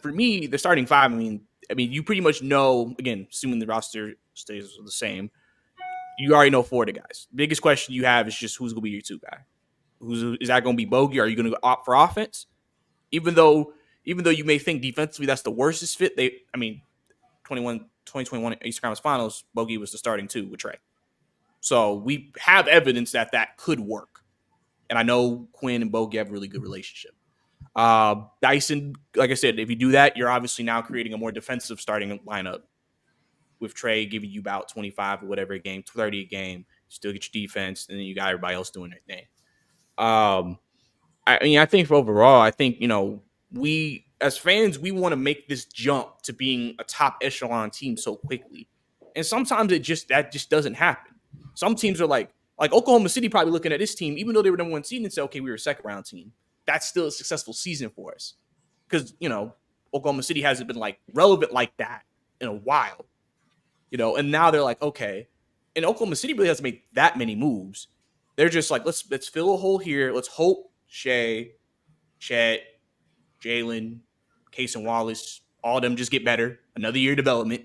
for me, the starting five, I mean, you pretty much know, again, assuming the roster stays the same, you already know 4 of the guys. The biggest question you have is just who's going to be your 2 guy. Is that going to be Bogey? Are you going to opt for offense? Even though you may think defensively that's the worstest fit, 2021 Eastern Conference Finals, Bogey was the starting 2 with Trey. So we have evidence that could work. And I know Quinn and Bogey have a really good relationship. Dyson, like I said, if you do that, you're obviously now creating a more defensive starting lineup with Trey giving you about 25 or whatever a game, 30 a game. Still get your defense, and then you got everybody else doing their thing. I think overall, I think, we as fans, we want to make this jump to being a top echelon team so quickly. And sometimes that just doesn't happen. Some teams are like Oklahoma City probably looking at this team, even though they were number 1 seed, and say, okay, we were a second round team. That's still a successful season for us. Because, Oklahoma City hasn't been like relevant like that in a while. And now they're like, okay. And Oklahoma City really hasn't made that many moves. They're just like, let's fill a hole here. Let's hope Shea, Chet, Jalen, Case and Wallace, all of them just get better. Another year of development.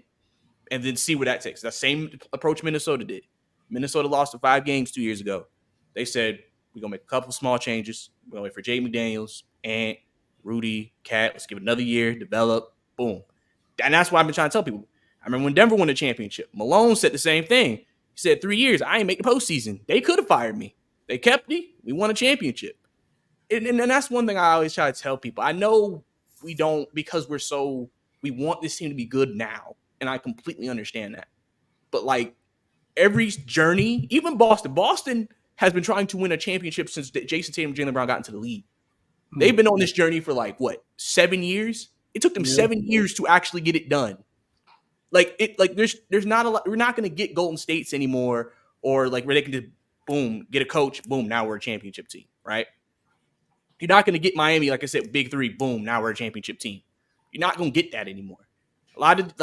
And then see where that takes. That same approach Minnesota did. Minnesota lost to 5 games 2 years ago. They said, we're going to make a couple small changes. We're going to wait for Jay McDaniels, Ant, Rudy, Cat. Let's give it another year, develop, boom. And that's why I've been trying to tell people. I remember when Denver won the championship, Malone said the same thing. He said, 3 years, I ain't make the postseason. They could have fired me. They kept me. We won a championship. And that's one thing I always try to tell people. I know we don't, because we want this team to be good now. And I completely understand that. But like every journey, even Boston has been trying to win a championship since Jason Tatum and Jaylen Brown got into the league. They've been on this journey for 7 years? It took them 7 years to actually get it done. There's not a lot. We're not going to get Golden States anymore, or where they can just boom, get a coach, boom, now we're a championship team, right? You're not going to get Miami, like I said, big 3, boom, now we're a championship team. You're not going to get that anymore. A lot of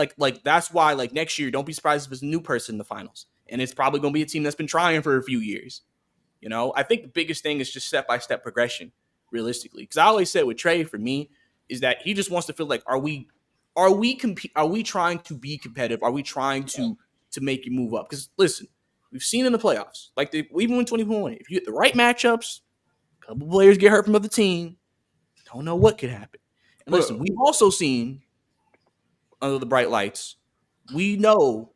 that's why next year, don't be surprised if it's a new person in the finals, and it's probably going to be a team that's been trying for a few years. I think the biggest thing is just step-by-step progression, realistically. Because I always said with Trey, for me, is that he just wants to feel like, are we trying to be competitive? Are we trying to make you move up? Because listen, we've seen in the playoffs, even when 2021, if you get the right matchups, a couple players get hurt from other team, don't know what could happen. And listen, we've also seen under the bright lights, we know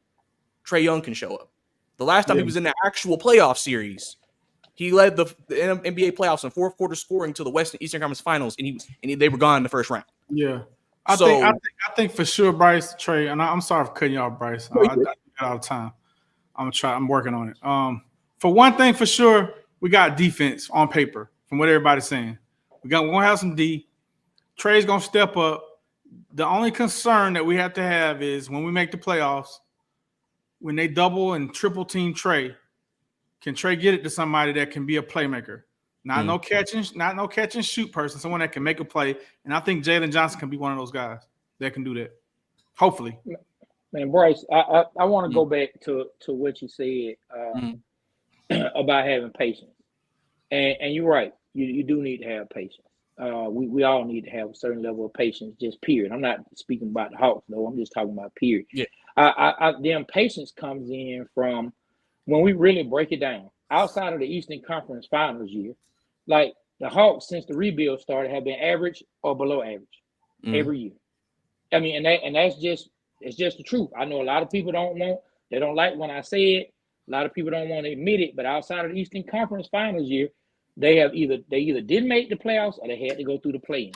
Trae Young can show up. The last time he was in the actual playoff series, he led the NBA playoffs in fourth quarter scoring to the Eastern Conference Finals, and they were gone in the first round. Yeah, I think for sure, Bryce, Trey, and I'm sorry for cutting you off, Bryce. I got out of time. I'm working on it. For one thing, for sure, we got defense on paper from what everybody's saying. We're gonna have some D. Trey's gonna step up. The only concern that we have to have is when we make the playoffs, when they double and triple team Trey, can Trey get it to somebody that can be a playmaker? Not no catch and shoot person, someone that can make a play. And I think Jalen Johnson can be one of those guys that can do that. Hopefully. Man, Bryce, I want to go back to what you said about having patience. And you're right. You do need to have patience. We all need to have a certain level of patience, just period. I'm not speaking about the Hawks, though. I'm just talking about period. Yeah. The impatience comes in from when we really break it down. Outside of the Eastern Conference Finals year, like the Hawks, since the rebuild started, have been average or below average every year. I mean, and that's just the truth. I know a lot of people they don't like when I say it. A lot of people don't want to admit it, but outside of the Eastern Conference Finals year, they either didn't make the playoffs or they had to go through the play-in.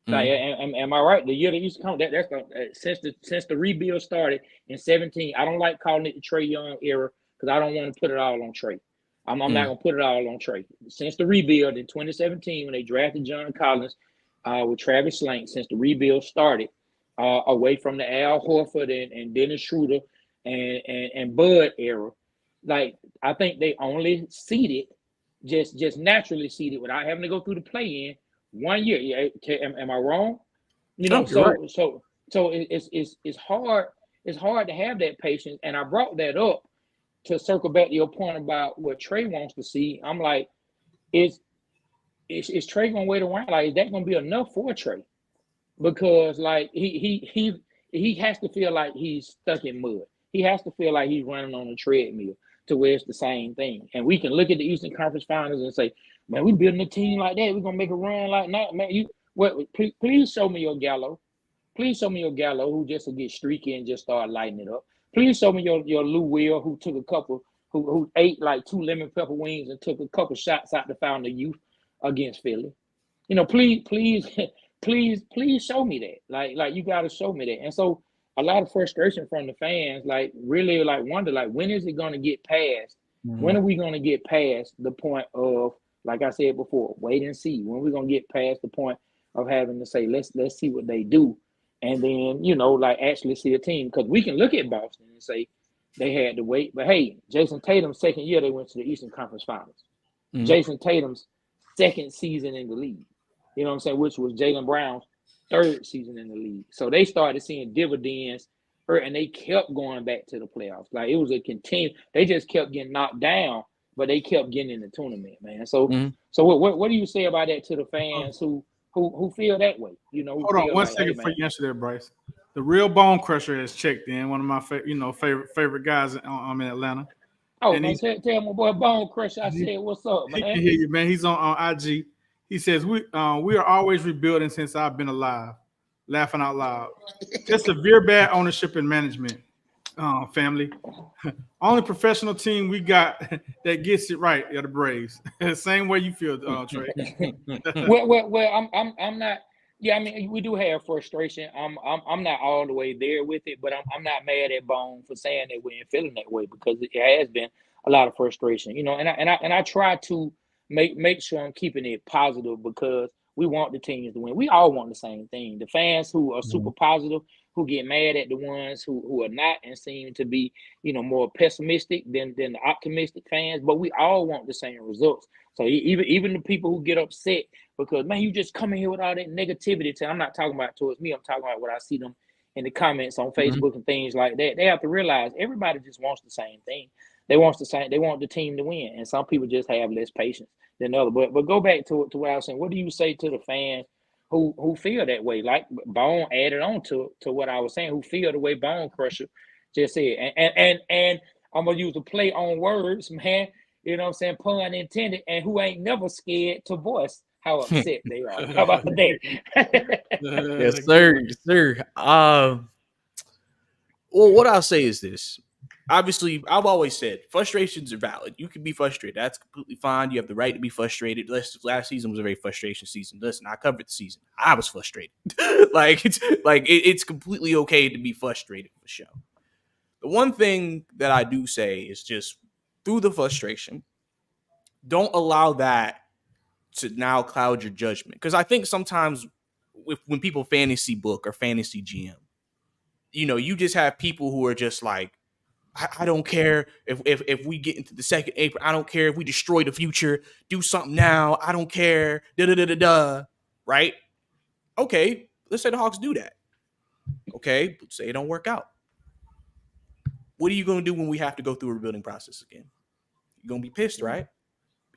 Like, am I right? The year the Eastern Conference, since the rebuild started in 2017, I don't like calling it the Trae Young era because I don't want to put it all on Trae. I'm not going to put it all on Trae. Since the rebuild in 2017, when they drafted John Collins with Travis Slank, since the rebuild started, away from the Al Horford and Dennis Schroeder and Bud era, like I think they only seeded, just naturally seeded without having to go through the play-in 1 year. Yeah, am I wrong? So it's hard. It's hard to have that patience, and I brought that up to circle back to your point about what Trae wants to see. I'm like, is Trae gonna wait around? Like, is that gonna be enough for Trae? Because like he has to feel like he's stuck in mud. He has to feel like he's running on a treadmill to where it's the same thing. And we can look at the Eastern Conference Finals and say, man, we building a team like that. We're gonna make a run like that. Man, Please show me your Gallo. Please show me your Gallo who just to get streaky and just start lighting it up. Please show me your Lou Will who took a couple, who ate like 2 lemon pepper wings and took a couple shots out the fountain of youth against Philly. Please, please show me that. Like you got to show me that. And so a lot of frustration from the fans, like really like wonder, like when is it going to get past? When are we going to get past the point of, like I said before, wait and see? When we're going to get past the point of having to say, let's see what they do. And then, like actually see a team. Because we can look at Boston and say they had to wait. But hey, Jason Tatum's second year, they went to the Eastern Conference Finals. Jason Tatum's second season in the league. You know what I'm saying? Which was Jaylen Brown's third season in the league. So they started seeing dividends, and they kept going back to the playoffs. Like it was a they just kept getting knocked down, but they kept getting in the tournament, man. So what do you say about that to the fans who feel that way? Hold on one second before you answer that, Bryce. The real Bone Crusher has checked in. One of my favorite guys in Atlanta. Oh, and man, tell my boy Bone Crusher. I said, what's up, man? He can hear you, man. He's on IG. He says we are always rebuilding since I've been alive. Laughing out loud. Just severe bad ownership and management. Family. Only professional team we got that gets it right are the Braves. Same way you feel, Trey. well, I'm not. Yeah, I mean, we do have frustration. I'm not all the way there with it, but I'm not mad at Bone for saying that way and feeling that way because it has been a lot of frustration, And I try to make sure I'm keeping it positive because we want the teams to win. We all want the same thing. The fans who are super positive, who get mad at the ones who are not and seem to be, more pessimistic than the optimistic fans. But we all want the same results. So even the people who get upset because, man, you just come in here with all that negativity. I'm not talking about towards me. I'm talking about what I see them in the comments on Facebook and things like that. They have to realize everybody just wants the same thing. They want the team to win. And some people just have less patience than others. But go back to what I was saying. What do you say to the fans who feel that way? Like Bone added on to what I was saying, who feel the way Bone Crusher just said. And I'm going to use a play on words, man. You know what I'm saying? Pun intended. And who ain't never scared to voice how upset they are. How about that? Yes, sir. Yes, sir. Well, what I'll say is this. Obviously, I've always said frustrations are valid. You can be frustrated. That's completely fine. You have the right to be frustrated. Last season was a very frustration season. Listen, I covered the season. I was frustrated. It's completely okay to be frustrated for sure. The one thing that I do say is just through the frustration, don't allow that to now cloud your judgment. Because I think sometimes when people fantasy book or fantasy GM, you just have people who are just like, I don't care if we get into the second April. I don't care if we destroy the future. Do something now. I don't care. Right? Okay, let's say the Hawks do that. Okay, say it don't work out. What are you going to do when we have to go through a rebuilding process again? You're going to be pissed, right?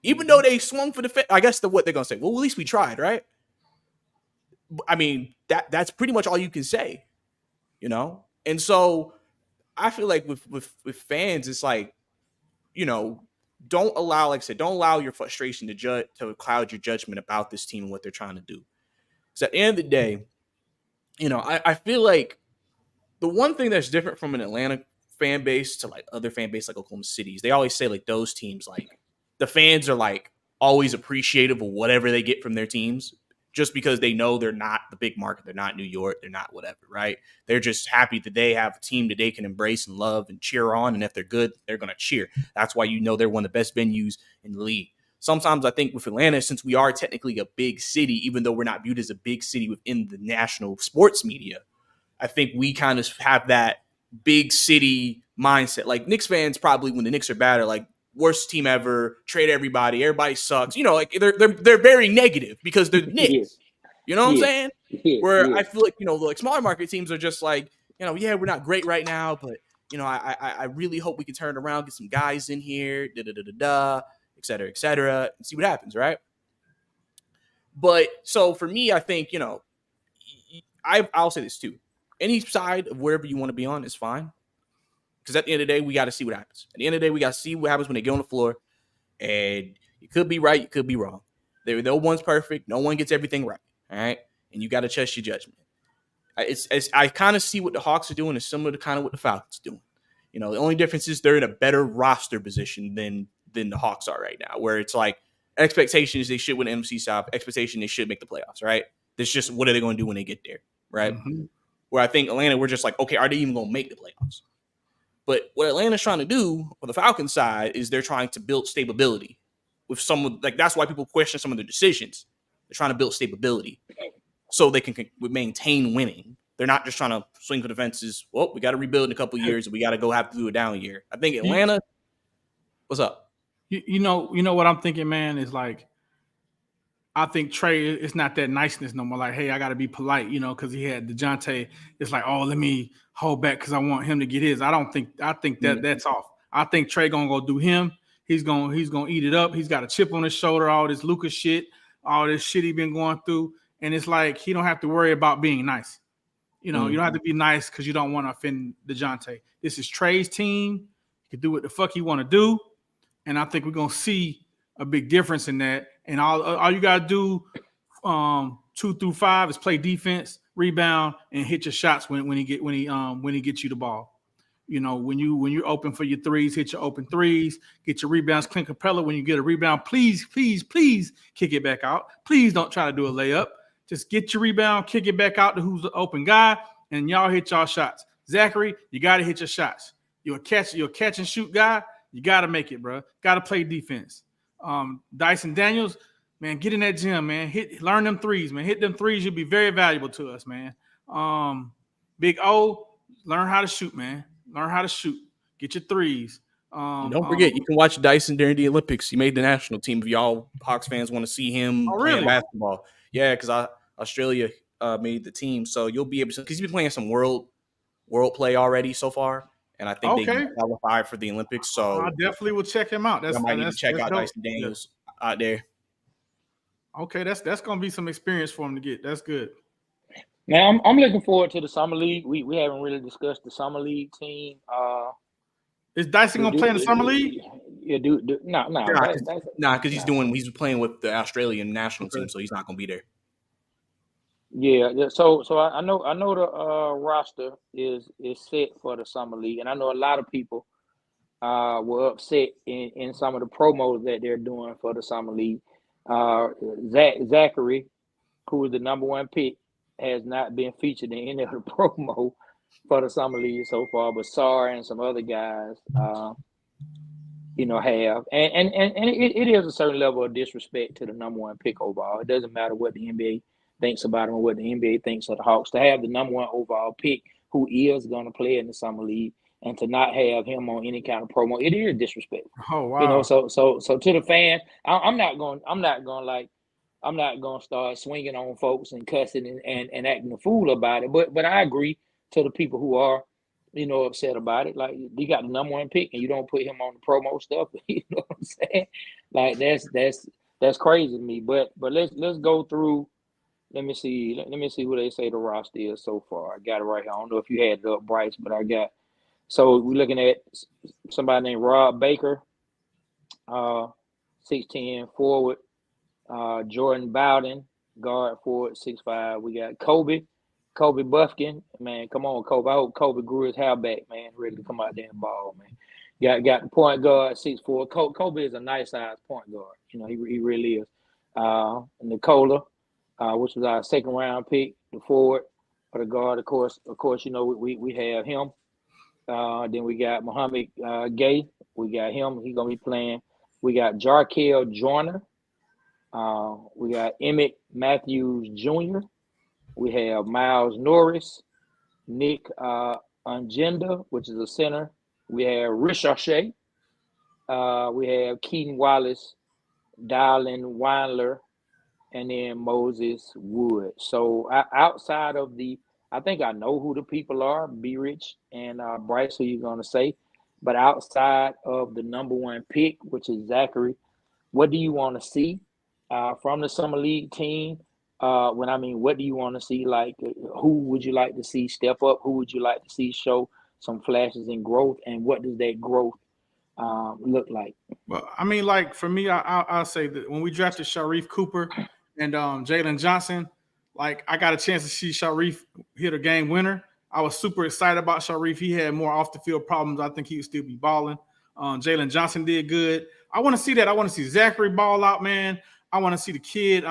Even though they swung for the I guess what they're going to say. Well, at least we tried, right? I mean, that's pretty much all you can say, And so I feel like with fans, it's like, don't allow, like I said, don't allow your frustration to cloud your judgment about this team and what they're trying to do. Because at the end of the day, I feel like the one thing that's different from an Atlanta fan base to like other fan base like Oklahoma City's, they always say like those teams, like the fans are like always appreciative of whatever they get from their teams. Just because they know they're not the big market, they're not New York, they're not whatever, right? They're just happy that they have a team that they can embrace and love and cheer on. And if they're good, they're going to cheer. That's why they're one of the best venues in the league. Sometimes I think with Atlanta, since we are technically a big city, even though we're not viewed as a big city within the national sports media, I think we kind of have that big city mindset. Like Knicks fans probably, when the Knicks are bad, are like, worst team ever, trade everybody sucks. Like they're very negative because they're Knicks. You know what I'm saying? Where I feel like, like smaller market teams are just like, yeah, we're not great right now, but I really hope we can turn it around, get some guys in here, et cetera, and see what happens, right? But so for me, I think, I'll say this too. Any side of wherever you want to be on is fine. Because at the end of the day, we got to see what happens. At the end of the day, we got to see what happens when they get on the floor. And you could be right, you could be wrong. No one's perfect. No one gets everything right. All right. and you got to trust your judgment. I kind of see what the Hawks are doing is similar to kind of what the Falcons are doing. You know, the only difference is they're in a better roster position than the Hawks are right now, where it's like expectations they should win the NFC South, expectation they should make the playoffs, right? It's just what are they going to do when they get there, right? Mm-hmm. Where I think Atlanta, we're just like, okay, are they even going to make the playoffs? But what Atlanta's trying to do on the Falcons side is they're trying to build stability with some, like that's why people question some of their decisions. They're trying to build stability so they can maintain winning. They're not just trying to swing for the fences. Well, we got to rebuild in a couple of years, and we got to go have to do a down year. I think Atlanta. What's up? You know what I'm thinking, man, is like, I think Trey, it's not that niceness no more. Like, hey, I got to be polite, you know, because he had DeJounte. It's like, oh, let me hold back because I want him to get his. I think that that's off. I think Trey gonna go do him. He's gonna eat it up. He's got a chip on his shoulder. All this Lucas shit, all this shit he been going through, and it's like he don't have to worry about being nice. You know, you don't have to be nice because you don't want to offend DeJounte. This is Trey's team. He can do what the fuck he want to do, and I think we're gonna see a big difference in that. And all you gotta do 2 through 5 is play defense, rebound, and hit your shots when he gets you the ball. You know, when you're open for your threes, hit your open threes, get your rebounds. Clint Capella, when you get a rebound, please kick it back out. Please don't try to do a layup. Just get your rebound, kick it back out to who's the open guy, and y'all hit y'all shots. Zachary, you got to hit your shots. You're a catch and shoot guy. You got to make it, bro. Got to play defense. Dyson Daniels, man, get in that gym, man. Learn them threes, man. Hit them threes. You'll be very valuable to us, man. Big O, learn how to shoot, man. Learn how to shoot. Get your threes. Don't forget, you can watch Dyson during the Olympics. He made the national team. If y'all Hawks fans want to see him playing basketball, yeah, because Australia made the team, so you'll be able to, because he's been playing some world play already so far. And I think they qualified for the Olympics. So I definitely will check him out. I might need to check out Dyson Daniels out there. Okay, that's gonna be some experience for him to get. That's good. Now I'm looking forward to the summer league. We haven't really discussed the summer league team. Is Dyson gonna play in the summer league? Yeah, Nah, because he's playing with the Australian national team, so he's not gonna be there. Yeah, so I know the roster is set for the summer league, and I know a lot of people were upset in some of the promos that they're doing for the summer league. Zachary, who was the number 1 pick, has not been featured in any of the promo for the summer league so far, but Sar and some other guys, have, and it is a certain level of disrespect to the number 1 pick overall. It doesn't matter what the NBA thinks about him or what the NBA thinks of the Hawks. To have the number 1 overall pick who is going to play in the summer league and to not have him on any kind of promo, it is disrespectful. Oh wow! So to the fans, I'm not going to start swinging on folks and cussing and acting a fool about it. But I agree to the people who are, upset about it. Like, you got the number 1 pick and you don't put him on the promo stuff. You know what I'm saying? Like, that's crazy to me. But let's go through. Let me see what they say the roster is so far. I got it right here. I don't know if you had it up, Bryce, but I got. So we're looking at somebody named Rob Baker, 6'10" forward. Jordan Bowden, guard forward, 6'5". We got Kobe Buffkin. Man, come on, Kobe. I hope Kobe grew his hair back, man, ready to come out there and ball, man. Got the point guard, 6'4". Kobe is a nice size point guard. He really is. Nicola, which was our 2nd round pick, the forward or the guard. Of course, we have him. Then we got Muhammad Gay. We got him. He's gonna be playing. We got Jarkel Joyner. We got Emmett Matthews Jr. We have Miles Norris, Nick Ungenda, which is a center. We have Ricochet. We have Keaton Wallace, Dylan Weinler, and then Moses Wood. So outside of I think I know who the people are, B Rich and Bryce, who you're going to say. But outside of the number 1 pick, which is Zachary, what do you want to see from the Summer League team? What do you want to see? Like, who would you like to see step up? Who would you like to see show some flashes in growth? And what does that growth look like? Well, like for me, I'll say that when we drafted Sharif Cooper and Jalen Johnson, like I got a chance to see Sharif hit a game winner. I was super excited about Sharif. He had more off the field problems. I think he would still be balling. Jalen Johnson did good. I want to see that. I want to see Zachary ball out, man. I want to see the kid,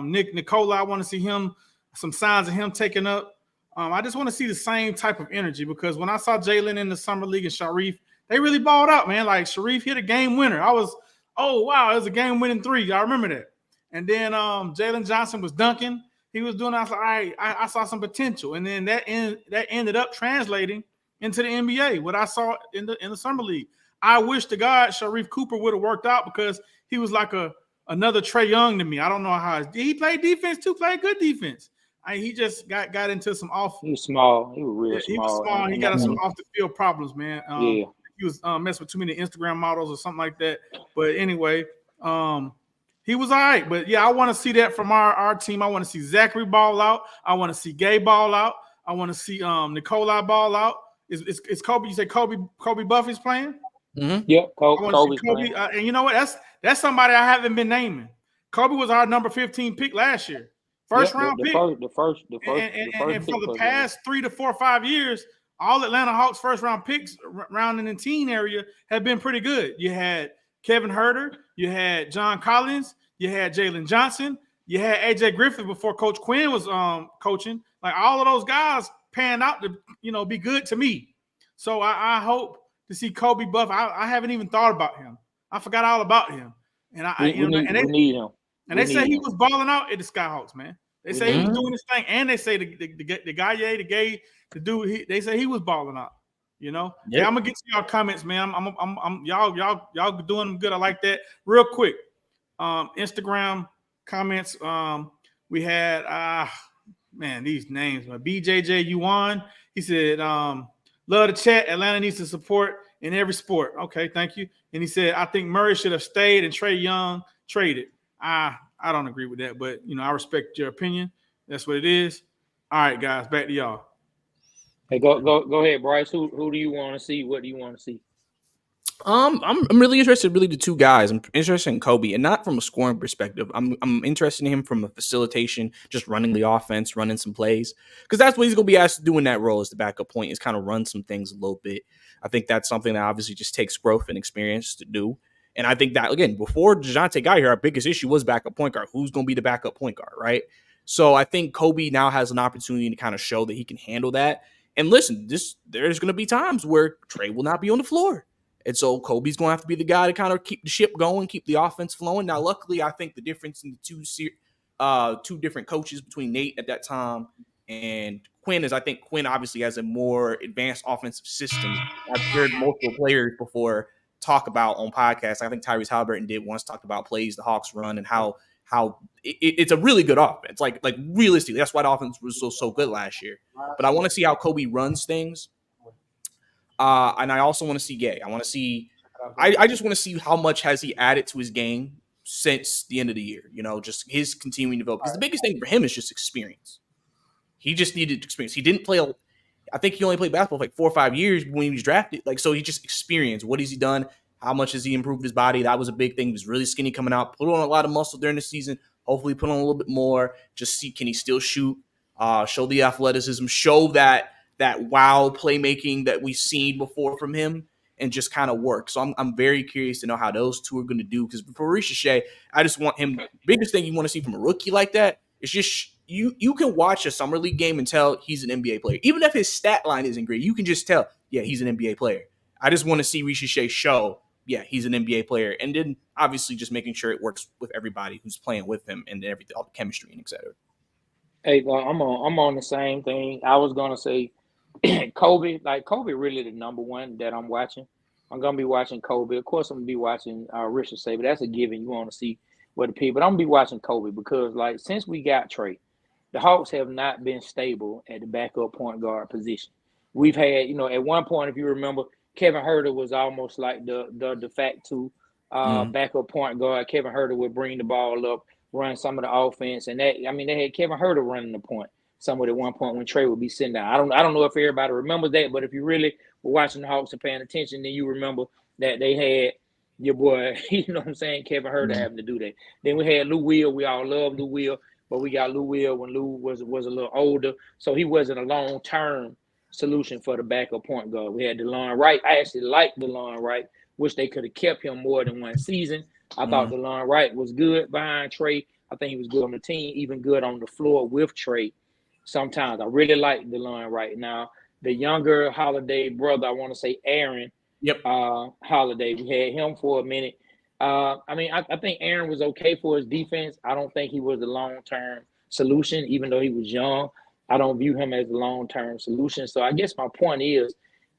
Nick Nicola. I want to see him, some signs of him taking up. I just want to see the same type of energy because when I saw Jalen in the summer league and Sharif, they really balled out, man. Like Sharif hit a game winner. I was, oh wow, it was a game winning 3. I remember that. And then Jalen Johnson was dunking. He was doing. I was like, all right, I saw some potential, and then that ended up translating into the NBA. What I saw in the summer league. I wish to God Sharif Cooper would have worked out because he was like another Trae Young to me. I don't know how he played defense too. Played good defense. He just got into some off. He was small. He was real small. He was small. He got some off the field problems, man. Yeah. He was messing with too many Instagram models or something like that. But anyway, he was all right. But yeah, I want to see that from our team. I want to see Zachary ball out. I want to see Gay ball out. I want to see Nikolai ball out. Is Kobe? You say Kobe Buffy's playing? Mm-hmm. Yep, Kobe's Kobe. And you know what? That's somebody I haven't been naming. Kobe was our number 15 pick last year. First round pick. The first and for the past 3 to 4 or 5 years, all Atlanta Hawks first round picks around in the teen area have been pretty good. You had Kevin Huerter, you had John Collins, you had Jalen Johnson, you had AJ Griffith before Coach Quinn was coaching. Like all of those guys panned out to be good to me. So I hope to see Kobe Buff. I haven't even thought about him. I forgot all about him. And we need him. And they say he was balling out at the Skyhawks, man. They say he was doing his thing, and they say the guy, the dude, they say he was balling out. Yep. Yeah, I'm gonna get to y'all comments, man. I'm y'all doing them good. I like that. Real quick, Instagram comments. We had these names. BJJ Yuan. He said, love the chat. Atlanta needs to support in every sport. Okay, thank you. And he said, I think Murray should have stayed and Trae Young traded. I don't agree with that, but I respect your opinion. That's what it is. All right, guys, back to y'all. Hey, go ahead, Bryce. Who do you want to see? What do you want to see? I'm really interested. Really, the two guys. I'm interested in Kobe, and not from a scoring perspective. I'm interested in him from a facilitation, just running the offense, running some plays, because that's what he's gonna be asked to do in that role as the backup point, is kind of run some things a little bit. I think that's something that obviously just takes growth and experience to do. And I think that, again, before DeJounte got here, our biggest issue was backup point guard. Who's going to be the backup point guard, right? So I think Kobe now has an opportunity to kind of show that he can handle that. And listen, there's going to be times where Trae will not be on the floor. And so Kobe's going to have to be the guy to kind of keep the ship going, keep the offense flowing. Now, luckily, I think the difference in the two different coaches between Nate at that time and Quinn is, I think Quinn obviously has a more advanced offensive system. I've heard multiple players before talk about on podcasts. I think Tyrese Halliburton did once, talked about plays the Hawks run and how it's a really good offense. Like realistically, that's why the offense was so good last year. But I want to see how Kobe runs things. And I also want to see Gay. I just want to see how much has he added to his game since the end of the year. Just his continuing to develop. Because the biggest thing for him is just experience. He just needed experience. He didn't play I think he only played basketball for like 4 or 5 years when he was drafted. So he just experienced. What has he done? How much has he improved his body? That was a big thing. He was really skinny coming out. Put on a lot of muscle during the season. Hopefully put on a little bit more. Just see, can he still shoot? Show the athleticism. Show that wow playmaking that we've seen before from him, and just kind of work. So I'm very curious to know how those two are going to do. Because for Ricochet, I just want him. Biggest thing you want to see from a rookie like that is just you can watch a summer league game and tell he's an NBA player. Even if his stat line isn't great, you can just tell, yeah, he's an NBA player. I just want to see Ricochet show, yeah, he's an NBA player. And then obviously just making sure it works with everybody who's playing with him and everything, all the chemistry and et cetera. Hey, I'm on the same thing. I was going to say Kobe. Kobe really the number one that I'm watching. I'm going to be watching Kobe. Of course, I'm going to be watching Ricochet, but that's a given. You want to see what the people. But I'm going to be watching Kobe because, since we got Trae, the Hawks have not been stable at the backup point guard position. We've had, at one point, if you remember, Kevin Huerter was almost like the de facto backup point guard. Kevin Huerter would bring the ball up, run some of the offense, and they had Kevin Huerter running the point. Some at one point when Trae would be sitting down. I don't know if everybody remembers that, but if you really were watching the Hawks and paying attention, then you remember that they had your boy, Kevin Huerter having to do that. Then we had Lou Will. We all love Lou Will. but we got Lou Will when Lou was a little older, so he wasn't a long-term solution for the backup point guard. We had DeLon Wright. I actually liked DeLon Wright. Wish they could have kept him more than one season. I thought DeLon Wright was good behind Trey. I think he was good on the team, even good on the floor with Trey. Sometimes I really like DeLon Wright. Now, the younger Holiday brother, I want to say Aaron Holiday, we had him for a minute. I think Aaron was okay for his defense. I don't think he was the long-term solution, even though he was young. I don't view him as a long-term solution. So I guess my point is,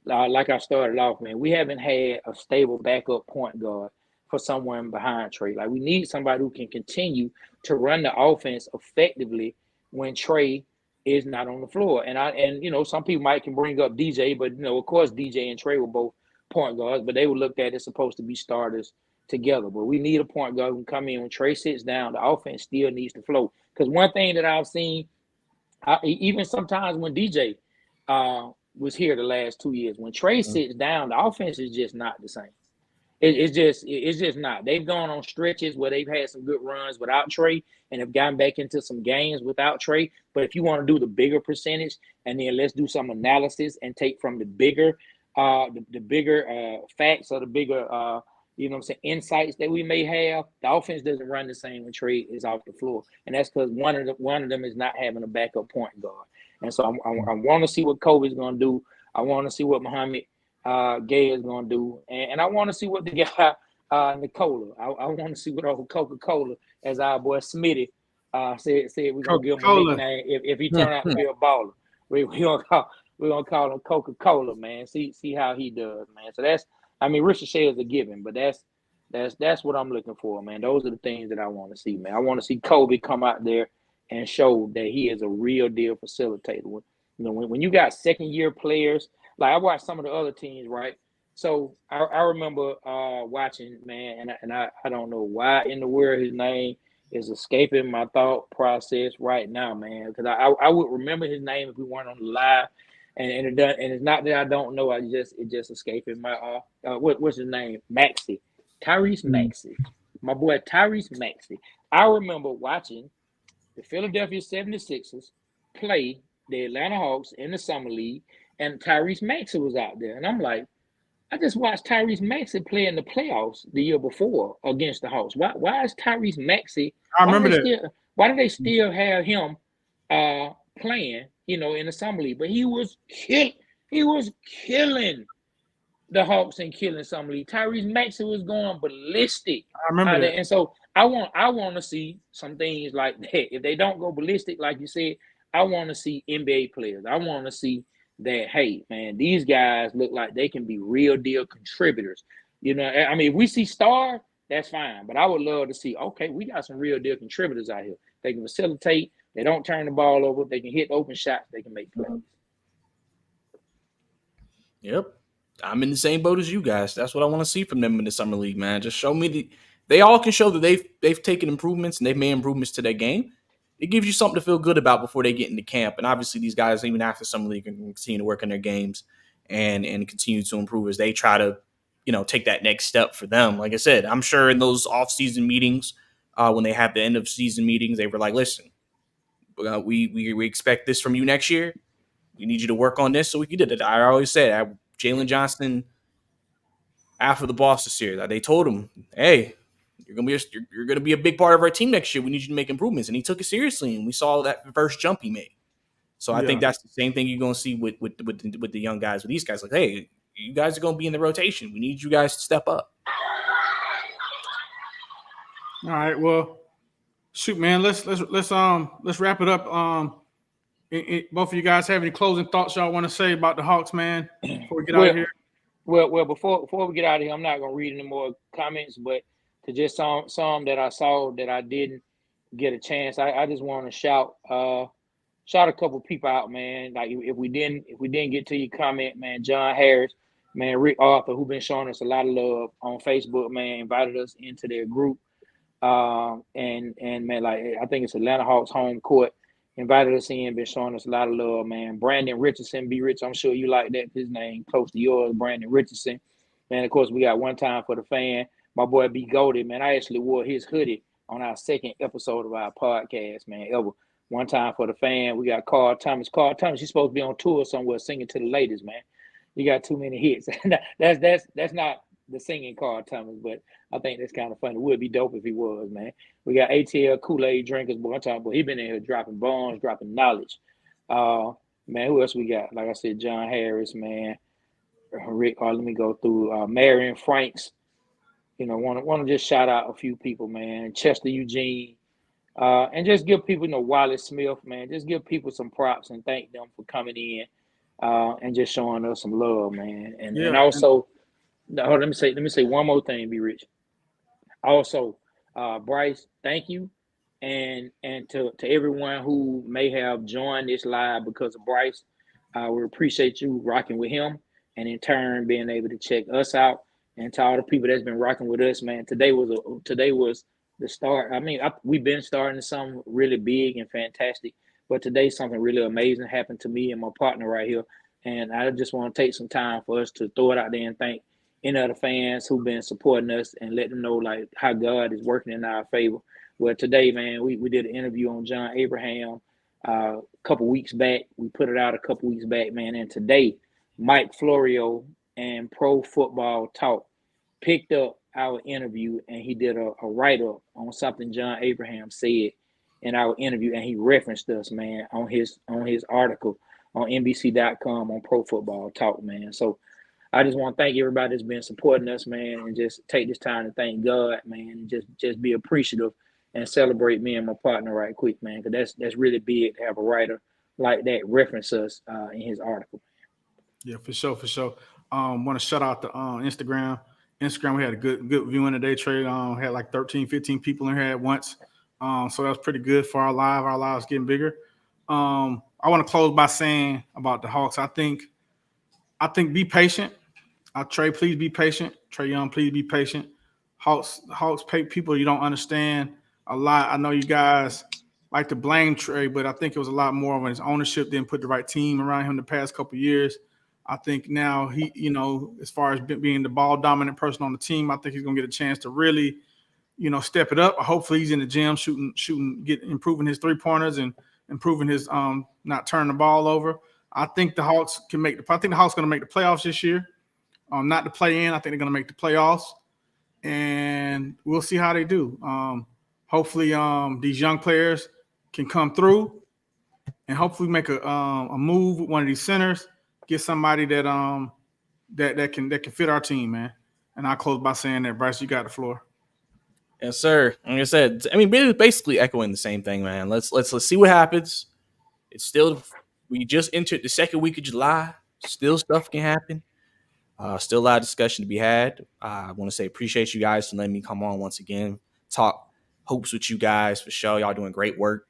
like I started off, man, we haven't had a stable backup point guard for someone behind Trey. Like, we need somebody who can continue to run the offense effectively when Trey is not on the floor. And some people might can bring up DJ, but of course DJ and Trey were both point guards, but they were looked at as supposed to be starters together. But we need a point guard who can come in when Trey sits down. The offense still needs to flow. Because one thing that I've seen, even sometimes when DJ was here the last 2 years, when Trey sits down, the offense is just not the same. It's just not. They've gone on stretches where they've had some good runs without Trey and have gotten back into some games without Trey. But if you want to do the bigger percentage, and then let's do some analysis and take from the bigger facts or the bigger insights that we may have, the offense doesn't run the same when Trey is off the floor, and that's because one of them is not having a backup point guard. And so I want to see what Kobe's going to do. I want to see what Muhammad Gay is going to do, and I want to see what the guy Nicola. I want to see what old Coca-Cola, as our boy Smitty said we're going to give him a nickname if he turn out to be a baller. We're gonna call him Coca-Cola, man. See how he does, man. So Richard Shea is a given, but that's what I'm looking for, man. Those are the things that I want to see, man. I want to see Kobe come out there and show that he is a real deal facilitator. When you got second-year players, like I watched some of the other teams, right? So I remember watching, man, and I don't know why in the world his name is escaping my thought process right now, man, because I would remember his name if we weren't on the live. And it's not that I don't know. It just escaping my what's his name? Tyrese Maxey. My boy Tyrese Maxey. I remember watching the Philadelphia 76ers play the Atlanta Hawks in the Summer League, and Tyrese Maxey was out there. And I'm like, I just watched Tyrese Maxey play in the playoffs the year before against the Hawks. Why is Tyrese Maxey? I remember that. Why do they still have him playing, in the Summer League? But he was killing the Hawks and killing Summer League. Tyrese Maxey was going ballistic. I remember that. And so I want to see some things like that. If they don't go ballistic, like you said, I want to see NBA players. I want to see that, hey, man, these guys look like they can be real deal contributors. If we see star, that's fine. But I would love to see, okay, we got some real deal contributors out here. They can facilitate. They don't turn the ball over. They can hit open shots. They can make plays. Yep. I'm in the same boat as you guys. That's what I want to see from them in the Summer League, man. Just show me they all can show that they've taken improvements and they've made improvements to their game. It gives you something to feel good about before they get into camp. And obviously these guys, even after Summer League, can continue to work on their games and continue to improve as they try to, take that next step for them. Like I said, I'm sure in those off-season meetings, when they have the end of season meetings, they were like, listen, we expect this from you next year. We need you to work on this so we can do it. I always said, Jalen Johnson, after the Boston series, they told him, hey, you're gonna be a big part of our team next year. We need you to make improvements, and he took it seriously, and we saw that first jump he made. So I think that's the same thing you're gonna see with the young guys, with these guys. Like, hey, you guys are gonna be in the rotation. We need you guys to step up. All right, well, shoot, man, let's wrap it up. Both of you guys have any closing thoughts y'all want to say about the Hawks, man, before we get out of here? Well, before we get out of here, I'm not gonna read any more comments, but to just some that I saw that I didn't get a chance, I just want to shout a couple people out, man. Like if we didn't get to your comment, man, John Harris, man, Rick Arthur, who've been showing us a lot of love on Facebook, man, invited us into their group. And man, like I think it's Atlanta Hawks home court, invited us in, been showing us a lot of love, man. Brandon Richardson, B Rich, I'm sure you like that. His name close to yours, Brandon Richardson. Man, of course, we got one time for the fan. My boy B Goldie, man, I actually wore his hoodie on our second episode of our podcast, man, ever. One time for the fan, we got Carl Thomas. Carl Thomas, he's supposed to be on tour somewhere singing to the ladies, man. You got too many hits. That's not the singing Carl Thomas, but I think that's kind of funny. It would be dope if he was, man. We got ATL Kool-Aid drinkers, boy. I'm talking about he been in here dropping bombs, dropping knowledge. Man, who else we got? Like I said, John Harris, man. Rick, let me go through Marion Franks. You know, want to just shout out a few people, man. Chester Eugene. And just give people, Wallace Smith, man. Just give people some props and thank them for coming in and just showing us some love, man. And also, let me say one more thing, B Rich. Also, Bryce, thank you. And to everyone who may have joined this live because of Bryce, we appreciate you rocking with him and in turn being able to check us out. And to all the people that's been rocking with us, man, today was the start. I mean, we've been starting something really big and fantastic, but today something really amazing happened to me and my partner right here. And I just want to take some time for us to throw it out there and thank any other fans who've been supporting us and let them know like how God is working in our favor. Well, today, man, we did an interview on John Abraham a couple weeks back. We put it out a couple weeks back, man. And today, Mike Florio and Pro Football Talk picked up our interview and he did a write-up on something John Abraham said in our interview, and he referenced us, man, on his article on NBC.com on Pro Football Talk, man. So I just want to thank everybody that's been supporting us, man, and just take this time to thank God, man, and just be appreciative and celebrate me and my partner right quick, man, because that's really big to have a writer like that reference us in his article. Yeah, for sure. Want to shout out to Instagram. Instagram, we had a good viewing today, Trey. Had like 13, 15 people in here at once. So that was pretty good for our live. Our lives getting bigger. I want to close by saying about the Hawks, I think be patient. Trey, please be patient. Trey Young, please be patient. Hawks pay people you don't understand a lot. I know you guys like to blame Trey, but I think it was a lot more of his ownership didn't put the right team around him the past couple of years. I think now he, as far as being the ball dominant person on the team, I think he's going to get a chance to really, step it up. Hopefully he's in the gym improving his 3-pointers and improving his not turning the ball over. I think the Hawks going to make the playoffs this year. Not to play in. I think they're going to make the playoffs, and we'll see how they do. Hopefully these young players can come through and hopefully make a move with one of these centers. Get somebody that can fit our team, man. And I'll close by saying that, Bryce, you got the floor. Yes, sir. Like I said, really basically echoing the same thing, man. Let's see what happens. We just entered the second week of July. Still stuff can happen. Still a lot of discussion to be had. I want to say appreciate you guys for letting me come on once again. Talk hopes with you guys for sure. Y'all doing great work.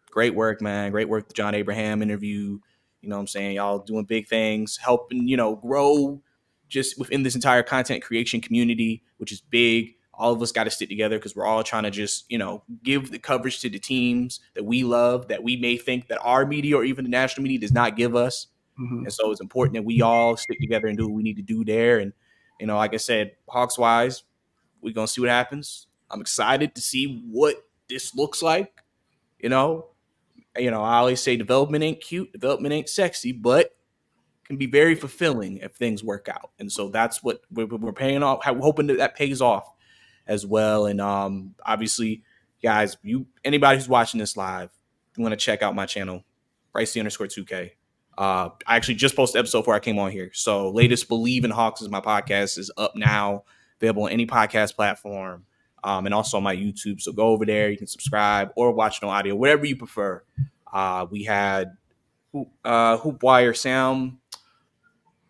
Great work, man. Great work. The John Abraham interview. You know what I'm saying? Y'all doing big things, helping, grow just within this entire content creation community, which is big. All of us got to stick together because we're all trying to just, give the coverage to the teams that we love, that we may think that our media or even the national media does not give us. Mm-hmm. And so it's important that we all stick together and do what we need to do there. And, like I said, Hawks wise, we're going to see what happens. I'm excited to see what this looks like, I always say development ain't cute, development ain't sexy, but can be very fulfilling if things work out. And so that's what we're paying off, hoping that pays off as well. And obviously, guys, anybody who's watching this live, you want to check out my channel, Bryce_2K. I actually just posted episode before I came on here. So latest Believe in Hawks is my podcast is up now, available on any podcast platform. And also on my YouTube. So go over there. You can subscribe or watch it on audio, whatever you prefer. We had Hoopwire Sam.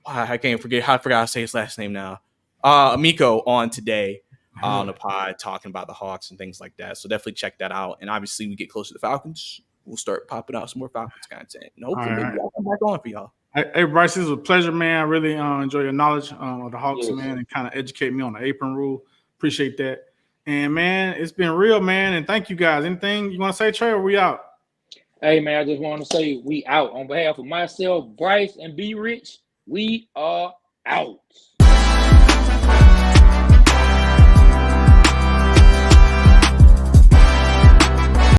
I forgot how to say his last name now. Amico on today on the pod talking about the Hawks and things like that. So definitely check that out. And obviously we get closer to the Falcons. We'll start popping out some more Falcons content. And hopefully maybe I'll come back on for y'all. Hey, Bryce, this was a pleasure, man. I really enjoy your knowledge of the Hawks, man, and kind of educate me on the apron rule. Appreciate that. And, man, it's been real, man, and thank you guys. Anything you want to say, Trey, or we out? Hey, man, I just want to say we out. On behalf of myself, Bryce, and B Rich, we are out.